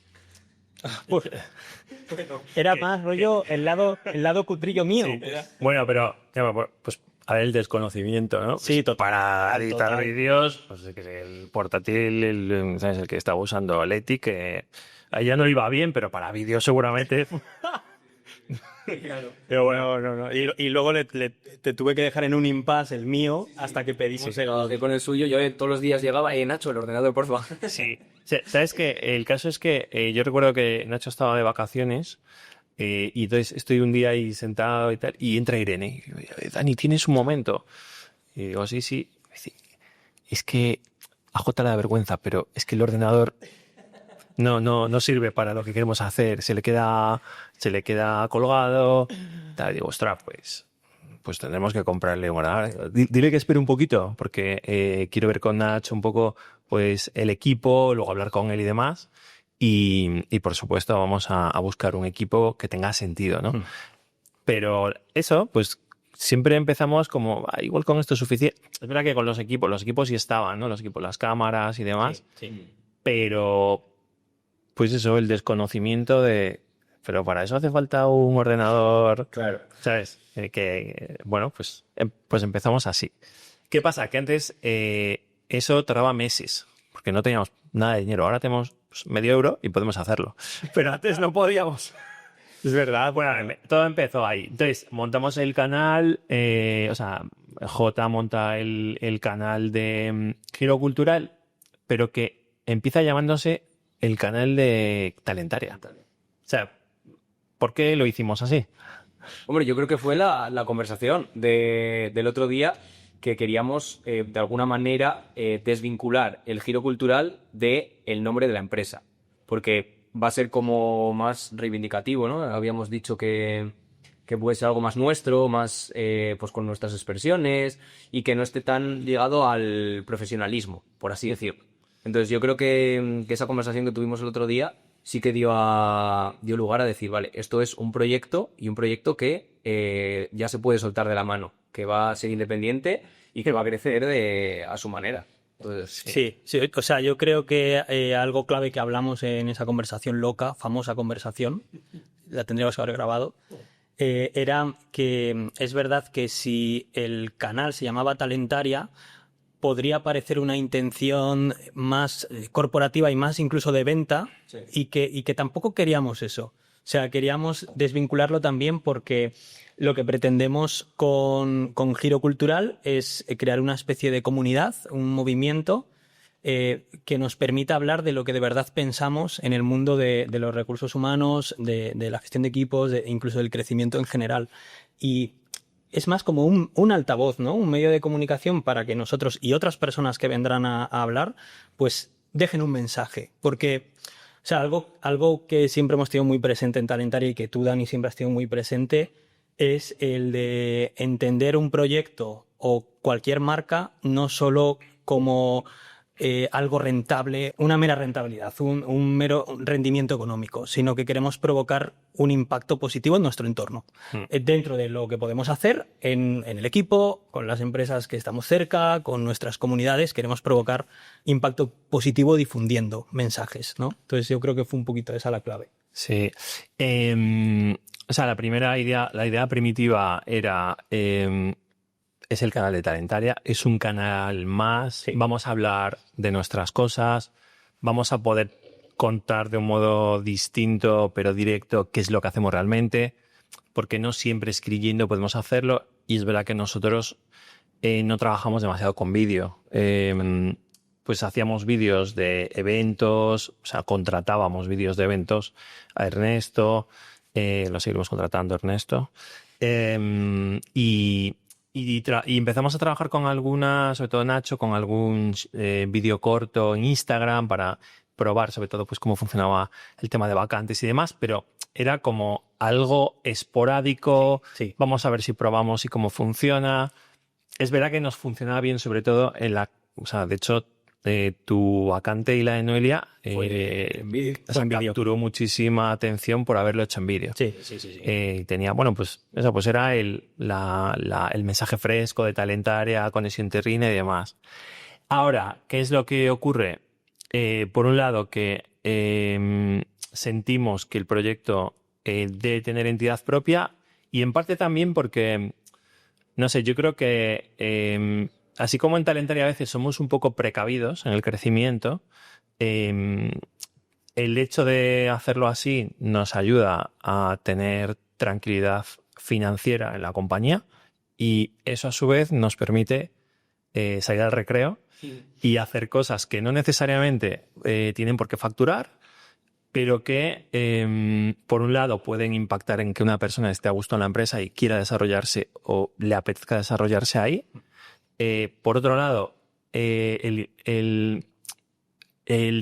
Era más rollo el lado cutrillo mío. Sí. Bueno, pero pues a ver, el desconocimiento, ¿no? Sí, pues, para editar total. vídeos, pues que el portátil, ¿sabes? El que estaba usando Leti, que a ella no iba bien, pero para vídeos seguramente... Claro. Pero bueno, no. Y luego te tuve que dejar en un impasse el mío hasta que pedimos Que con el suyo yo todos los días llegaba, Nacho, el ordenador, por favor. Sí. ¿Sabes qué? El caso es que yo recuerdo que Nacho estaba de vacaciones Y entonces estoy un día ahí sentado y tal, y entra Irene. Y digo, Dani, ¿tienes un momento? Y digo, sí, sí. Me dice, es que a Jota le da vergüenza, pero es que el ordenador no sirve para lo que queremos hacer. Se le queda colgado. Tal. Y digo, ostras, pues tendremos que comprarle un ordenador. Dile que espere un poquito, porque quiero ver con Nacho un poco pues el equipo, luego hablar con él y demás. Y por supuesto vamos a buscar un equipo que tenga sentido, ¿no? Pero eso, pues siempre empezamos como, igual con esto es suficiente. Es verdad que con los equipos sí estaban, ¿no? Los equipos, las cámaras y demás. Sí. Pero, pues eso, el desconocimiento pero para eso hace falta un ordenador, Claro. ¿sabes? Bueno, pues empezamos así. ¿Qué pasa? Que antes eso tardaba meses, porque no teníamos nada de dinero. Ahora tenemos €1 y podemos hacerlo. Pero antes no podíamos. Es verdad. Bueno, todo empezó ahí. Entonces, montamos el canal, Jota monta el canal de Giro Cultural, pero que empieza llamándose el canal de Talentaria. O sea, ¿por qué lo hicimos así? Hombre, yo creo que fue la conversación del otro día que queríamos, de alguna manera, desvincular el giro cultural del nombre de la empresa. Porque va a ser como más reivindicativo, ¿no? Habíamos dicho que puede ser algo más nuestro, más pues con nuestras expresiones y que no esté tan ligado al profesionalismo, por así decirlo. Entonces yo creo que esa conversación que tuvimos el otro día sí que dio lugar a decir, vale, esto es un proyecto y un proyecto que ya se puede soltar de la mano, que va a ser independiente y que va a crecer a su manera. Entonces, Sí, o sea, yo creo que algo clave que hablamos en esa conversación loca, famosa conversación, la tendríamos que haber grabado, era que es verdad que si el canal se llamaba Talentaria, podría parecer una intención más corporativa y más incluso de venta, Sí. y que tampoco queríamos eso. O sea, queríamos desvincularlo también porque lo que pretendemos con Giro Cultural es crear una especie de comunidad, un movimiento que nos permita hablar de lo que de verdad pensamos en el mundo de los recursos humanos, de la gestión de equipos, incluso del crecimiento en general. Y es más como un altavoz, ¿no? Un medio de comunicación para que nosotros y otras personas que vendrán a hablar, pues dejen un mensaje. Porque, o sea, algo que siempre hemos tenido muy presente en Talentaria y que tú, Dani, siempre has tenido muy presente es el de entender un proyecto o cualquier marca no solo como algo rentable, una mera rentabilidad, un mero rendimiento económico, sino que queremos provocar un impacto positivo en nuestro entorno, dentro de lo que podemos hacer en el equipo, con las empresas que estamos cerca, con nuestras comunidades. Queremos provocar impacto positivo difundiendo mensajes, ¿no? Entonces yo creo que fue un poquito esa la clave. Sí. O sea, la idea primitiva era... es el canal de Talentaria, es un canal más, Sí. Vamos a hablar de nuestras cosas, vamos a poder contar de un modo distinto pero directo qué es lo que hacemos realmente, porque no siempre escribiendo podemos hacerlo, y es verdad que nosotros no trabajamos demasiado con vídeo. Pues hacíamos vídeos de eventos, o sea, contratábamos vídeos de eventos a Ernesto, lo seguimos contratando Ernesto, y empezamos a trabajar con sobre todo Nacho, con algún vídeo corto en Instagram para probar sobre todo pues cómo funcionaba el tema de vacantes y demás, pero era como algo esporádico. Sí. Vamos a ver si probamos y cómo funciona. Es verdad que nos funcionaba bien, sobre todo o sea, de hecho, tu vacante y la de Noelia en vídeo. o sea, capturó muchísima atención por haberlo hecho en vídeo. Sí. Tenía, bueno, pues eso, pues era el mensaje fresco de Talentaria, conexión terrina y demás. Ahora, ¿qué es lo que ocurre? Por un lado, que sentimos que el proyecto debe tener entidad propia, y en parte también porque, no sé, yo creo que así como en Talentaria a veces somos un poco precavidos en el crecimiento, el hecho de hacerlo así nos ayuda a tener tranquilidad financiera en la compañía, y eso a su vez nos permite salir al recreo y hacer cosas que no necesariamente tienen por qué facturar, pero que por un lado pueden impactar en que una persona esté a gusto en la empresa y quiera desarrollarse o le apetezca desarrollarse ahí. Por otro lado, el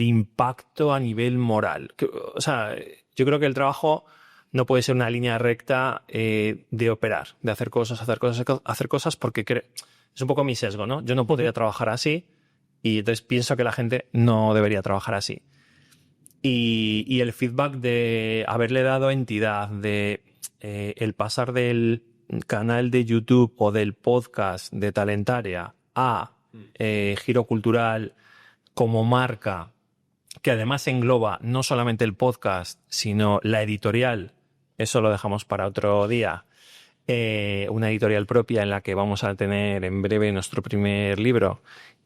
impacto a nivel moral. O sea, yo creo que el trabajo no puede ser una línea recta de operar, de hacer cosas, porque es un poco mi sesgo, ¿no? Yo no podría trabajar así y entonces pienso que la gente no debería trabajar así. Y el feedback de haberle dado entidad, de el pasar del canal de YouTube o del podcast de Talentaria a Giro Cultural como marca, que además engloba no solamente el podcast, sino la editorial, eso lo dejamos para otro día, una editorial propia en la que vamos a tener en breve nuestro primer libro,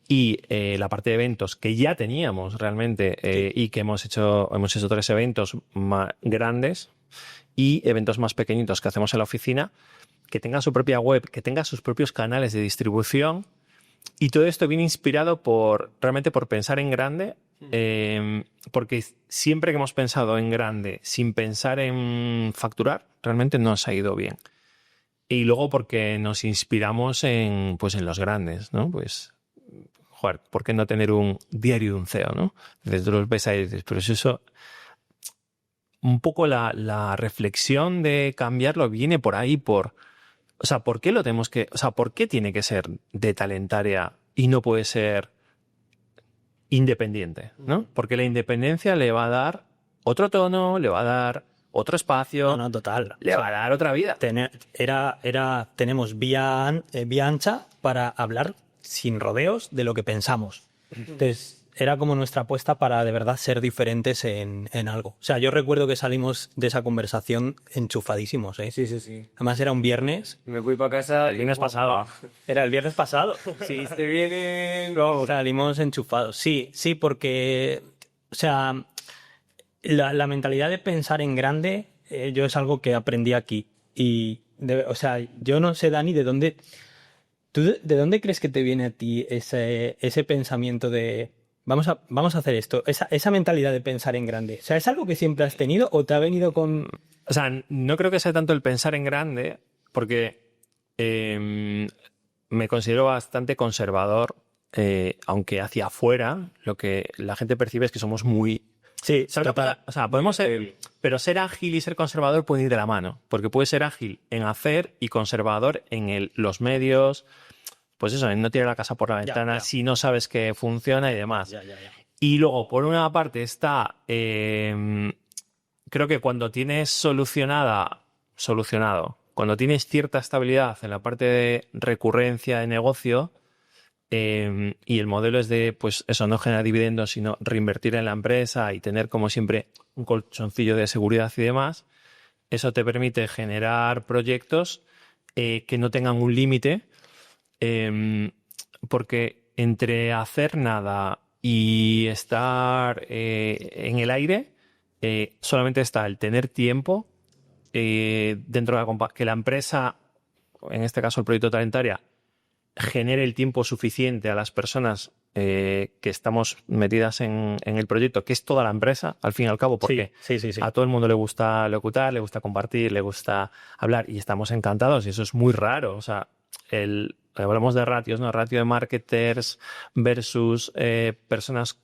y la parte de eventos que ya teníamos realmente y que hemos hecho 3 eventos más grandes y eventos más pequeñitos que hacemos en la oficina, que tengan su propia web, que tengan sus propios canales de distribución, y todo esto viene inspirado realmente por pensar en grande, porque siempre que hemos pensado en grande sin pensar en facturar, realmente no nos ha ido bien. Y luego porque nos inspiramos en los grandes, ¿no? Pues, joder, ¿por qué no tener un diario de un CEO, ¿no? Desde los ves ahí, pero eso, un poco la reflexión de cambiarlo viene por ahí, ¿por qué lo tenemos que, por qué tiene que ser de Talentaria y no puede ser independiente, ¿no? Porque la independencia le va a dar otro tono, le va a dar otro espacio, No, total. le va a dar otra vida. Tenemos vía ancha para hablar sin rodeos de lo que pensamos. Entonces, era como nuestra apuesta para de verdad ser diferentes en algo. O sea, yo recuerdo que salimos de esa conversación enchufadísimos, ¿eh? Sí. Además era un viernes. Me fui para casa El viernes pasado. Era el viernes pasado. Si te viene, vamos. Salimos enchufados. Sí, porque, o sea, la mentalidad de pensar en grande, yo es algo que aprendí aquí. Y, o sea, yo no sé, Dani, de dónde crees que te viene a ti ese pensamiento de vamos a hacer esto, esa mentalidad de pensar en grande? O sea, ¿es algo que siempre has tenido o te ha venido con...? O sea, no creo que sea tanto el pensar en grande, porque me considero bastante conservador, aunque hacia afuera lo que la gente percibe es que somos muy... Sí, total. O sea, podemos ser... Pero ser ágil y ser conservador pueden ir de la mano, porque puedes ser ágil en hacer y conservador en los medios, pues eso, en no tirar la casa por la ventana si no sabes que funciona y demás. Ya. Y luego, por una parte, está... creo que cuando tienes solucionado, cuando tienes cierta estabilidad en la parte de recurrencia de negocio, y el modelo es de, pues eso, no generar dividendos, sino reinvertir en la empresa y tener, como siempre, un colchoncillo de seguridad y demás, eso te permite generar proyectos que no tengan un límite, porque entre hacer nada y estar en el aire, solamente está el tener tiempo dentro de que la empresa, en este caso el proyecto Talentaria, genere el tiempo suficiente a las personas que estamos metidas en el proyecto, que es toda la empresa, al fin y al cabo, porque sí. a todo el mundo le gusta locutar, le gusta compartir, le gusta hablar, y estamos encantados, y eso es muy raro. O sea, hablamos de ratios, ¿no? Ratio de marketers versus personas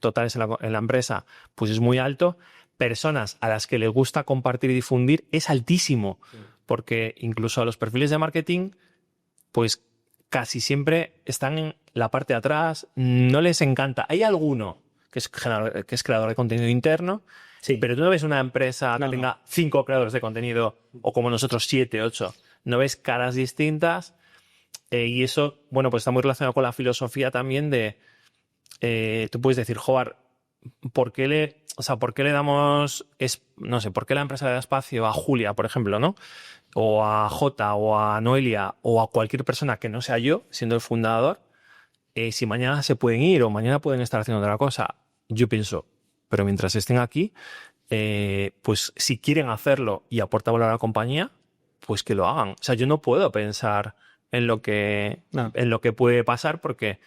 totales en la empresa, pues es muy alto. Personas a las que les gusta compartir y difundir es altísimo, porque incluso a los perfiles de marketing, pues casi siempre están en la parte de atrás, no les encanta. Hay alguno que es creador de contenido interno, pero tú no ves una empresa que tenga 5 creadores de contenido, o como nosotros 7, 8. No ves caras distintas, y eso, bueno, pues está muy relacionado con la filosofía también de, tú puedes decir, joder, ¿por qué le damos, no sé, por qué la empresa le da espacio a Julia, por ejemplo, ¿no? O a Jota, o a Noelia, o a cualquier persona que no sea yo, siendo el fundador, si mañana se pueden ir o mañana pueden estar haciendo otra cosa? Yo pienso, pero mientras estén aquí, pues si quieren hacerlo y aportar valor a la compañía, pues que lo hagan. O sea, yo no puedo pensar en lo que puede pasar, porque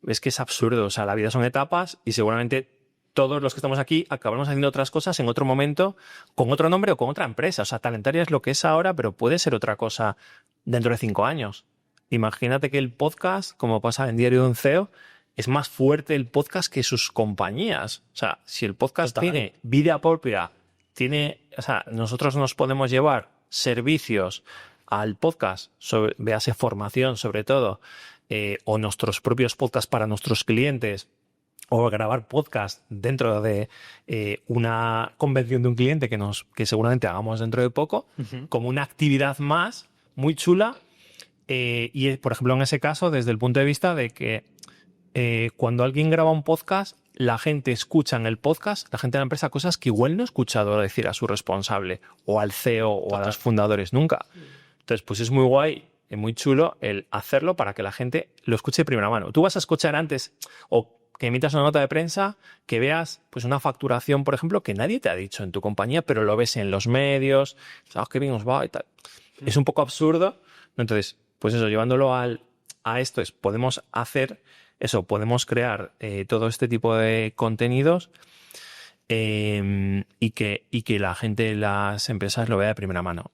es que es absurdo. O sea, la vida son etapas y seguramente todos los que estamos aquí acabaremos haciendo otras cosas en otro momento, con otro nombre o con otra empresa. O sea, Talentaria es lo que es ahora, pero puede ser otra cosa dentro de 5 años. Imagínate que el podcast, como pasa en Diario de un CEO, es más fuerte el podcast que sus compañías. O sea, si el podcast tiene vida propia, o sea, nosotros nos podemos llevar servicios al podcast, véase formación sobre todo, o nuestros propios podcasts para nuestros clientes, o grabar podcast dentro de una convención de un cliente que seguramente hagamos dentro de poco, como una actividad más muy chula. Y, por ejemplo, en ese caso, desde el punto de vista de que cuando alguien graba un podcast, la gente escucha en el podcast, la gente de la empresa, cosas que igual no ha escuchado decir a su responsable o al CEO o a los fundadores nunca. Entonces, pues es muy guay, es muy chulo el hacerlo para que la gente lo escuche de primera mano. Tú vas a escuchar antes o que emitas una nota de prensa, que veas pues una facturación, por ejemplo, que nadie te ha dicho en tu compañía, pero lo ves en los medios, sabes qué bien os va y tal. Es un poco absurdo. Entonces, pues eso, llevándolo a esto, podemos hacer eso, podemos crear todo este tipo de contenidos y que la gente, las empresas lo vea de primera mano.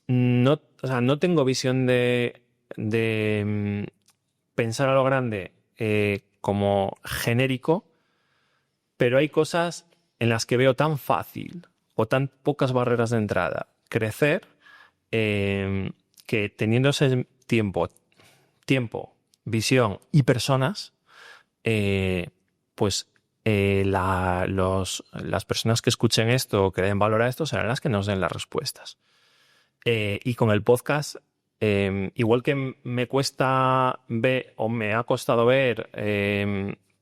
No, o sea, no tengo visión de pensar a lo grande como genérico, pero hay cosas en las que veo tan fácil o tan pocas barreras de entrada crecer que teniendo ese tiempo, visión y personas, pues las personas que escuchen esto o que den valor a esto serán las que nos den las respuestas. Y con el podcast, igual que me cuesta ver o me ha costado ver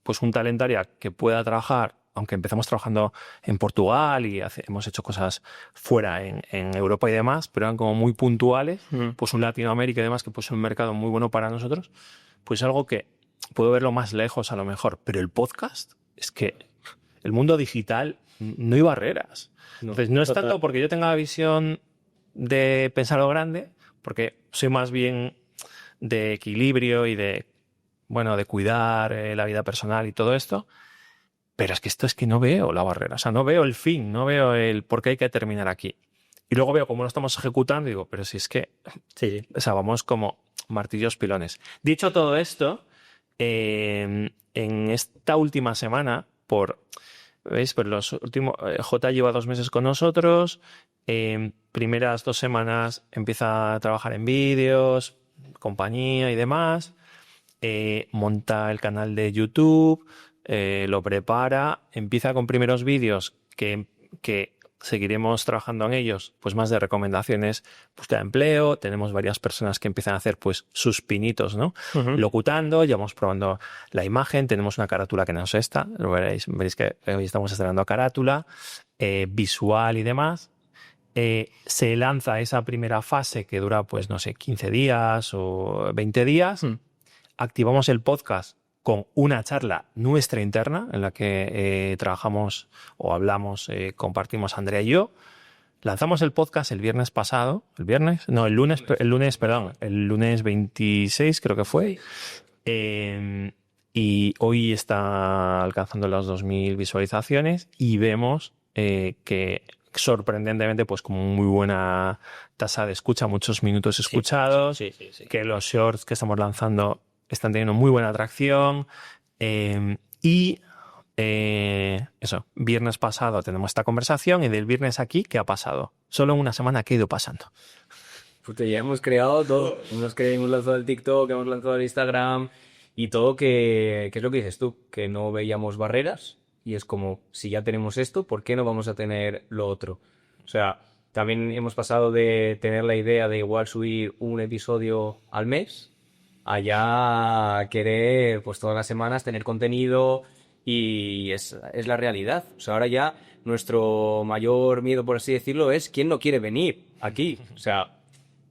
pues un Talentaria que pueda trabajar, aunque empezamos trabajando en Portugal y hemos hecho cosas fuera en Europa y demás, pero eran como muy puntuales, pues un Latinoamérica y demás, que puede ser un mercado muy bueno para nosotros, pues algo que puedo verlo más lejos a lo mejor, pero el podcast es que el mundo digital no hay barreras. Entonces no es tanto porque yo tenga la visión de pensar lo grande, porque soy más bien de equilibrio y de cuidar la vida personal y todo esto, pero es que esto es que no veo la barrera, o sea, no veo el fin, no veo el por qué hay que terminar aquí. Y luego veo cómo lo estamos ejecutando y digo, pero si es que o sea, vamos como martillos pilones. Dicho todo esto, en esta última semana, ¿veis? Pues los últimos, J lleva 2 meses con nosotros, primeras 2 semanas empieza a trabajar en vídeos, compañía y demás, monta el canal de YouTube, lo prepara, empieza con primeros vídeos que seguiremos trabajando en ellos, pues más de recomendaciones, búsqueda de empleo, tenemos varias personas que empiezan a hacer pues sus pinitos, ¿no? Locutando, ya vamos probando la imagen, tenemos una carátula que nos está, lo veréis que hoy estamos estrenando carátula, visual y demás. Se lanza esa primera fase que dura pues no sé, 15 días o 20 días, activamos el podcast con una charla nuestra interna en la que trabajamos o hablamos, compartimos Andrea y yo. Lanzamos el podcast el lunes 26 creo que fue. Y hoy está alcanzando las 2.000 visualizaciones y vemos que sorprendentemente pues como muy buena tasa de escucha, muchos minutos escuchados, que los shorts que estamos lanzando están teniendo muy buena atracción eso, viernes pasado tenemos esta conversación y del viernes aquí, ¿qué ha pasado? Solo en una semana, ¿qué ha ido pasando? Pues ya hemos creado todo, hemos lanzado el TikTok, hemos lanzado el Instagram y todo que es lo que dices tú, que no veíamos barreras y es como, si ya tenemos esto, ¿por qué no vamos a tener lo otro? O sea, también hemos pasado de tener la idea de igual subir un episodio al mes allá querer pues todas las semanas tener contenido y es la realidad. O sea, ahora ya nuestro mayor miedo, por así decirlo, es quién no quiere venir aquí. O sea,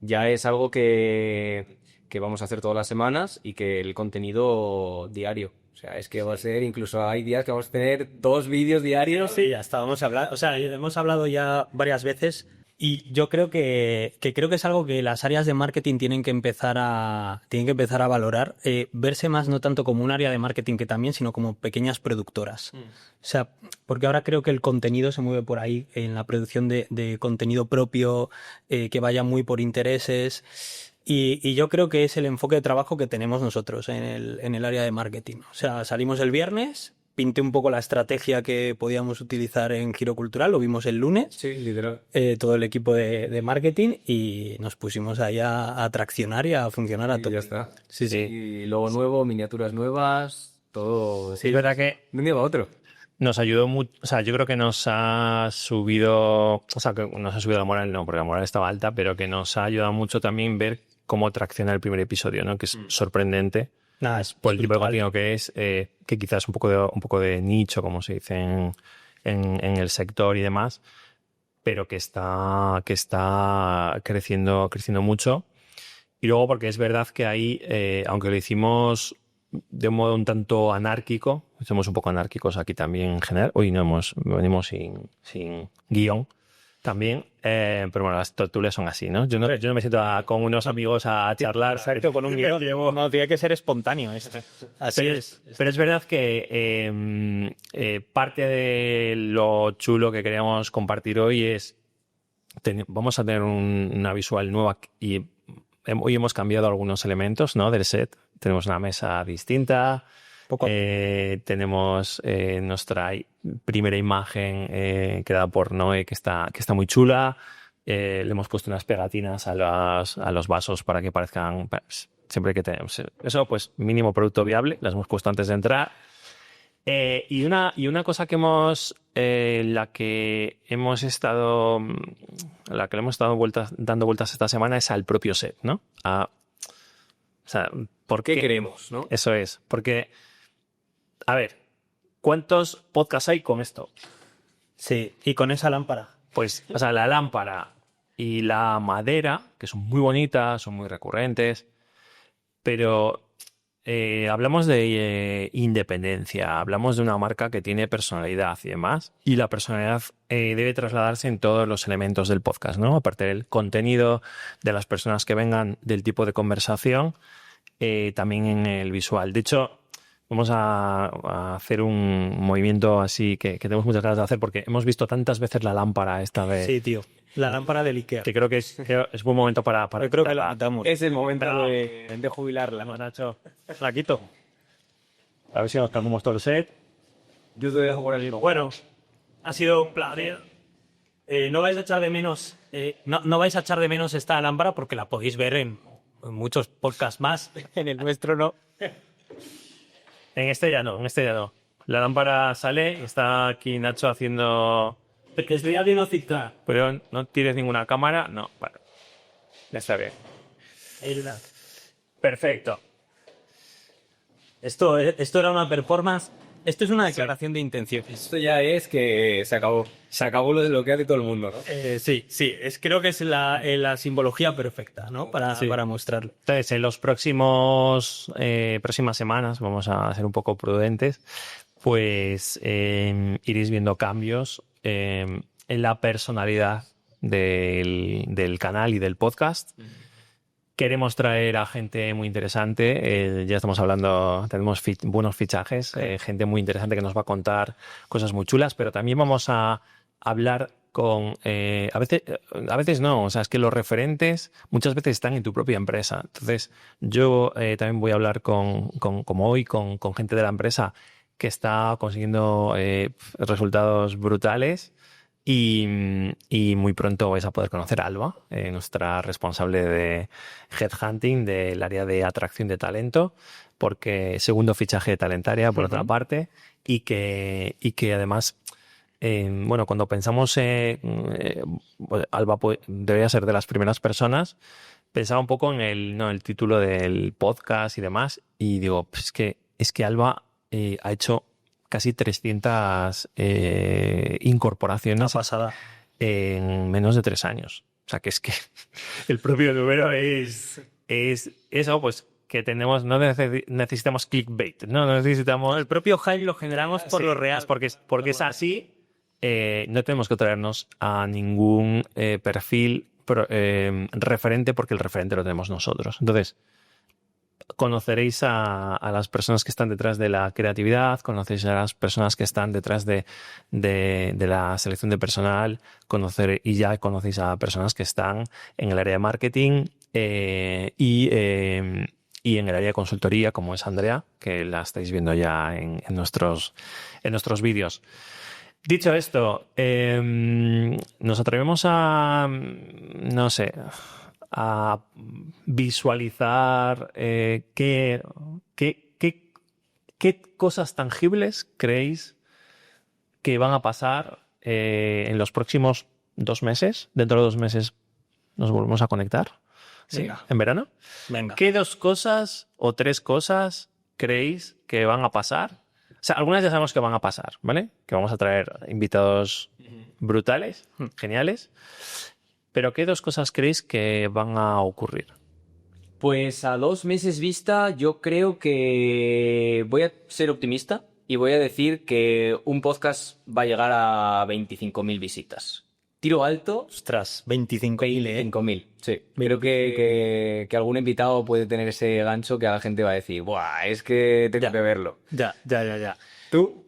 ya es algo que vamos a hacer todas las semanas y que el contenido diario. O sea, es que va a ser, incluso hay días que vamos a tener 2 vídeos diarios. Sí, ya estábamos hablando, o sea, hemos hablado ya varias veces Y yo creo que es algo que las áreas de marketing tienen que empezar a valorar, verse más no tanto como un área de marketing que también, sino como pequeñas productoras. O sea, porque ahora creo que el contenido se mueve por ahí, en la producción de contenido propio, que vaya muy por intereses. Y yo creo que es el enfoque de trabajo que tenemos nosotros en el área de marketing. O sea, salimos el viernes, pinté un poco la estrategia que podíamos utilizar en Giro Cultural, lo vimos el lunes, Sí, literal. todo el equipo de marketing, y nos pusimos ahí a traccionar y a funcionar a Y todo. ya está. Sí, sí. Y logo nuevo, miniaturas nuevas, todo. Sí, es verdad que De un día para otro. nos ayudó mucho, o sea, yo creo que nos ha subido, o sea, que nos ha subido la moral, no, porque la moral estaba alta, pero que nos ha ayudado mucho también ver cómo tracciona el primer episodio, ¿no? Que es sorprendente Nada, es por el tipo de brutal. contenido que es, que quizás es un poco de nicho, como se dice en el sector y demás, pero que está creciendo mucho. Y luego porque es verdad que ahí, aunque lo hicimos de un modo un tanto anárquico, somos un poco anárquicos aquí también en general, hoy venimos sin guión también, pero bueno, las tertulias son así, ¿no? Yo no me siento con unos amigos a charlar. Exacto, con un guión. No, tiene que ser espontáneo esto. Así es. Pero es verdad que parte de lo chulo que queríamos compartir hoy es vamos a tener una visual nueva y hoy hemos cambiado algunos elementos, ¿no? Del set. Tenemos una mesa distinta. Tenemos nuestra primera imagen creada por Noé que está muy chula. Le hemos puesto unas pegatinas a los vasos para que parezcan, pues, siempre que tenemos eso, pues mínimo producto viable. Las hemos puesto antes de entrar. Y una cosa que la que le hemos estado dando vueltas esta semana es al propio set, ¿no? O sea, ¿por ¿Qué queremos, no? Eso es, porque, a ver, ¿cuántos podcasts hay con esto? Sí, y con esa lámpara. Pues, o sea, la lámpara y la madera, que son muy bonitas, son muy recurrentes, pero hablamos de independencia, hablamos de una marca que tiene personalidad y demás, y la personalidad debe trasladarse en todos los elementos del podcast, ¿no? Aparte del contenido, de las personas que vengan, del tipo de conversación, también en el visual. De hecho, vamos a hacer un movimiento así que tenemos muchas ganas de hacer porque hemos visto tantas veces la lámpara esta vez. Sí, tío. La lámpara del Ikea. Que creo que es buen momento para Yo creo que la matamos. Es el momento de jubilarla. Nacho, la quito. A ver si nos calmamos todo el set. Yo te dejo por allí. Bueno, ha sido un placer. No vais a echar de menos, no vais a echar de menos esta lámpara porque la podéis ver en muchos podcasts más. En el nuestro no. En este ya no. La lámpara sale y está aquí Nacho haciendo... Porque estoy haciendo cita. Pero no tienes ninguna cámara. No, bueno. Ya está bien. Perfecto. Esto era una performance. Esto es una declaración de intenciones. Esto ya es que se acabó. Se acabó lo que hace todo el mundo, ¿no? Sí. Creo que es la simbología perfecta, ¿no? Para mostrarlo. Entonces, en los próximas semanas, vamos a ser un poco prudentes, pues iréis viendo cambios en la personalidad del canal y del podcast. Queremos traer a gente muy interesante. Ya estamos hablando, tenemos buenos fichajes, gente muy interesante que nos va a contar cosas muy chulas, pero también vamos a hablar con... a veces no, o sea, es que los referentes muchas veces están en tu propia empresa. Entonces, yo también voy a hablar como hoy, con gente de la empresa que está consiguiendo resultados brutales. Y muy pronto vais a poder conocer a Alba, nuestra responsable de headhunting del área de atracción de talento, porque segundo fichaje de Talentaria, por otra parte, y que además, bueno, cuando pensamos Alba debería ser de las primeras personas, pensaba un poco en el título del podcast y demás, y digo, pues es que Alba ha hecho casi 300 incorporaciones pasada en menos de 3 años. O sea, que es que el propio número es eso, pues que tenemos, no necesitamos clickbait, no necesitamos... El propio hype lo generamos por lo real. Porque es así no tenemos que traernos a ningún perfil referente, porque el referente lo tenemos nosotros. Entonces, conoceréis a las personas que están detrás de la creatividad, conocéis a las personas que están detrás de la selección de personal, y ya conocéis a personas que están en el área de marketing y en el área de consultoría, como es Andrea, que la estáis viendo ya en nuestros vídeos. Dicho esto, nos atrevemos a, no sé, a visualizar qué cosas tangibles creéis que van a pasar en los próximos 2 meses. Dentro de 2 meses nos volvemos a conectar. ¿Sí? Venga. ¿En verano? Venga. ¿Qué 2 cosas o 3 cosas creéis que van a pasar? O sea, algunas ya sabemos que van a pasar, ¿vale? Que vamos a traer invitados brutales, geniales. Pero ¿qué 2 cosas creéis que van a ocurrir? Pues a 2 meses vista, yo creo que voy a ser optimista y voy a decir que un podcast va a llegar a 25.000 visitas. Tiro alto, Ostras, 25.000, ¿eh? 5.000, sí. Creo que algún invitado puede tener ese gancho que a la gente va a decir, ¡buah! Es que tengo que verlo. Ya. Tú,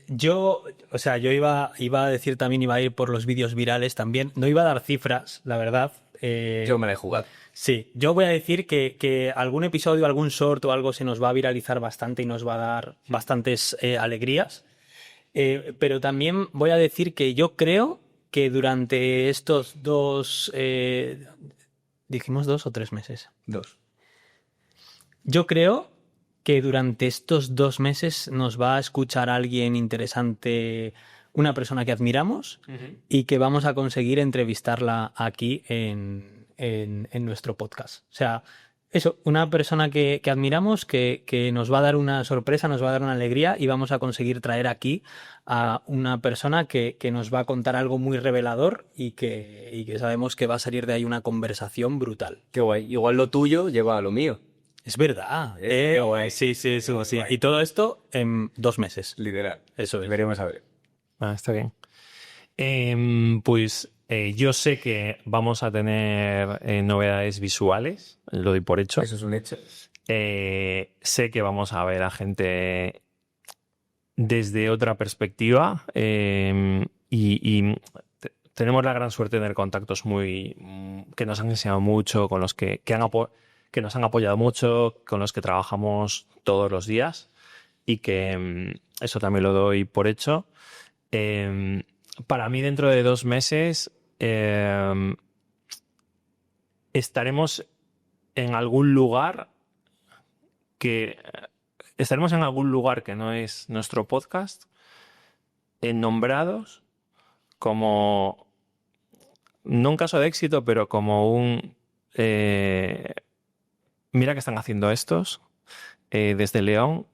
yo iba a decir también, iba a ir por los vídeos virales también. No iba a dar cifras, la verdad. Yo me la he jugado. Sí, yo voy a decir que algún episodio, algún short o algo se nos va a viralizar bastante y nos va a dar bastantes alegrías. Pero también voy a decir que yo creo que durante estos 2... ¿dijimos 2 o 3 meses? 2. Yo creo que durante estos 2 meses nos va a escuchar alguien interesante, una persona que admiramos, y que vamos a conseguir entrevistarla aquí en nuestro podcast. O sea, eso, una persona que admiramos, que nos va a dar una sorpresa, nos va a dar una alegría, y vamos a conseguir traer aquí a una persona que nos va a contar algo muy revelador y que sabemos que va a salir de ahí una conversación brutal. Qué guay. Igual lo tuyo lleva a lo mío. Es verdad. Qué guay. Sí, eso, sí. Y todo esto en 2 meses. Literal. Eso es. Veremos a ver. Está bien. Pues yo sé que vamos a tener novedades visuales, lo doy por hecho. Eso es un hecho. Sé que vamos a ver a gente desde otra perspectiva y tenemos la gran suerte de tener contactos que nos han enseñado mucho, con los que nos han apoyado mucho, con los que trabajamos todos los días, y que eso también lo doy por hecho. Para mí, dentro de 2 meses estaremos en algún lugar que no es nuestro podcast, nombrados como, no un caso de éxito, pero como un mira que están haciendo estos desde León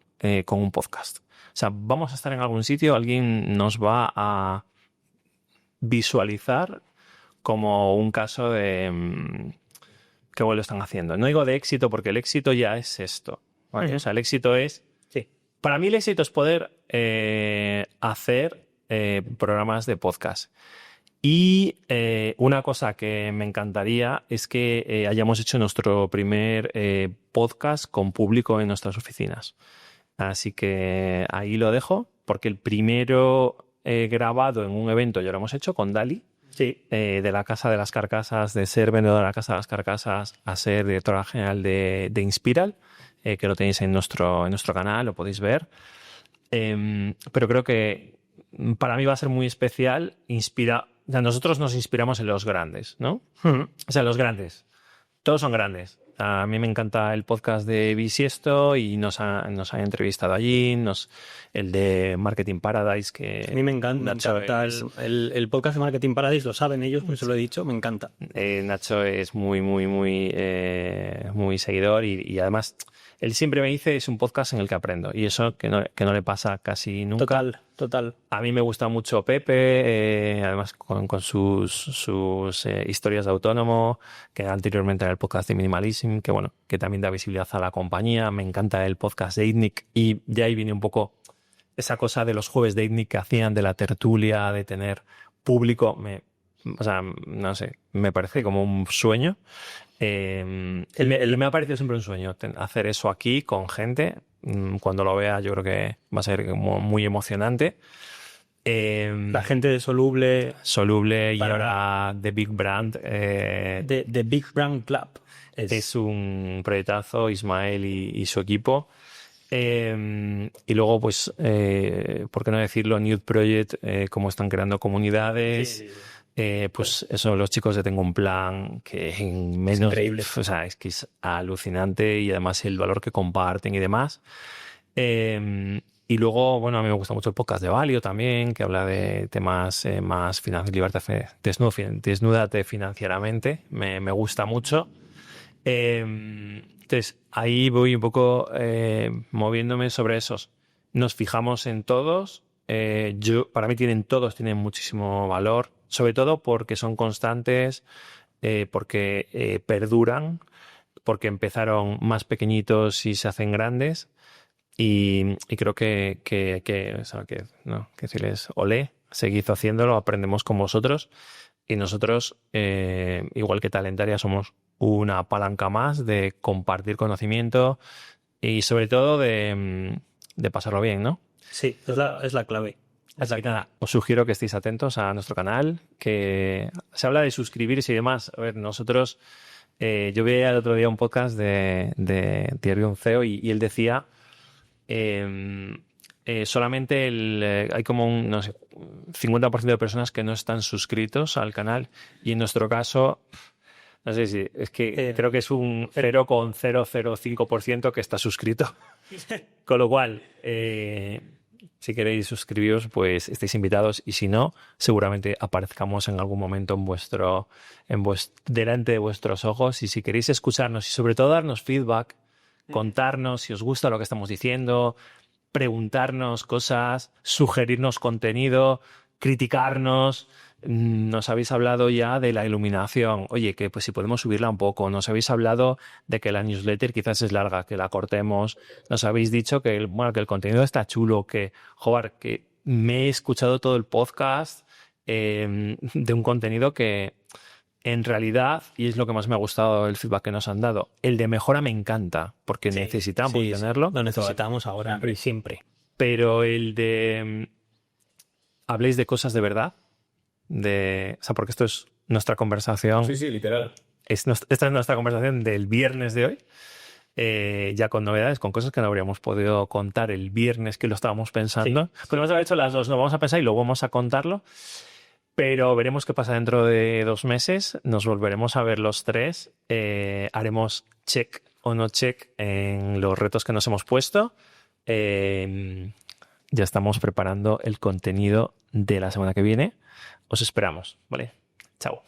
con un podcast. O sea, vamos a estar en algún sitio, alguien nos va a visualizar como un caso de que lo están haciendo. No digo de éxito, porque el éxito ya es esto, ¿vale? O sea, el éxito es... Sí. Para mí el éxito es poder hacer programas de podcast. Y una cosa que me encantaría es que hayamos hecho nuestro primer podcast con público en nuestras oficinas. Así que ahí lo dejo, porque el primero grabado en un evento ya lo hemos hecho con Dali. Sí. De la Casa de las Carcasas, de ser vendedora de la Casa de las Carcasas a ser directora general de Inspiral, que lo tenéis en nuestro canal, lo podéis ver. Pero creo que para mí va a ser muy especial. O sea, nosotros nos inspiramos en los grandes, ¿no? Uh-huh. O sea, los grandes. Todos son grandes. A mí me encanta el podcast de Bisiesto y nos han entrevistado allí, el de Marketing Paradise, que... A mí me encanta Nacho el podcast de Marketing Paradise, lo saben ellos, pues se lo he dicho, me encanta. Nacho es muy seguidor y además él siempre me dice es un podcast en el que aprendo, y eso que no le pasa casi nunca. Total. A mí me gusta mucho Pepe, además con sus historias de autónomo, que anteriormente era el podcast de Minimalism, que también da visibilidad a la compañía. Me encanta el podcast de ITNIC, y de ahí viene un poco esa cosa de los jueves de ITNIC que hacían, de la tertulia, de tener público, o sea, no sé, me parece como un sueño. Me ha parecido siempre un sueño hacer eso aquí con gente. Cuando lo vea, yo creo que va a ser como muy emocionante. La gente de Soluble, Soluble y ahora The Big Brand. de Big Brand Club. Es un proyectazo, Ismael y su equipo. Y luego, pues, ¿por qué no decirlo? Nude Project, cómo están creando comunidades. Sí. Pues eso, los chicos de Tengo un Plan, que en menos... increíble. O sea, es que es alucinante y además el valor que comparten y demás. Y luego, bueno, a mí me gusta mucho el podcast de Valio también, que habla de temas más libertad, desnúdate financieramente. Me gusta mucho. Entonces, ahí voy un poco moviéndome sobre esos. Nos fijamos en todos. Para mí todos tienen muchísimo valor, sobre todo porque son constantes, porque perduran, porque empezaron más pequeñitos y se hacen grandes. Y creo que decirles, olé, seguid haciéndolo, aprendemos con vosotros. Y nosotros, igual que Talentaria, somos una palanca más de compartir conocimiento y sobre todo de pasarlo bien, ¿no? Sí, es la clave. Así que nada, os sugiero que estéis atentos a nuestro canal, que se habla de suscribirse y demás. A ver, nosotros, yo vi el otro día un podcast de Thierry Onceo y él decía, solamente hay como un, no sé, 50% de personas que no están suscritos al canal y en nuestro caso, no sé si, es que creo que es un 0,005% que está suscrito. Con lo cual, si queréis suscribiros, pues estáis invitados y si no, seguramente aparezcamos en algún momento delante de vuestros ojos y si queréis escucharnos y sobre todo darnos feedback, contarnos si os gusta lo que estamos diciendo, preguntarnos cosas, sugerirnos contenido, criticarnos. Nos habéis hablado ya de la iluminación. Oye, que pues si podemos subirla un poco. Nos habéis hablado de que la newsletter quizás es larga, que la cortemos. Nos habéis dicho que el contenido está chulo, que me he escuchado todo el podcast de un contenido que en realidad, y es lo que más me ha gustado el feedback que nos han dado, el de mejora me encanta, porque necesitamos tenerlo. Lo necesitamos ahora y siempre. Pero el de habléis de cosas de verdad, o sea, porque esto es nuestra conversación. Sí, literal. Esta es nuestra conversación del viernes de hoy, ya con novedades, con cosas que no habríamos podido contar el viernes que lo estábamos pensando. Sí. Podemos haber hecho las dos, lo vamos a pensar y luego vamos a contarlo. Pero veremos qué pasa dentro de 2 meses. Nos volveremos a ver los tres. Haremos check o no check en los retos que nos hemos puesto. Ya estamos preparando el contenido de la semana que viene. Os esperamos, ¿vale? Chao.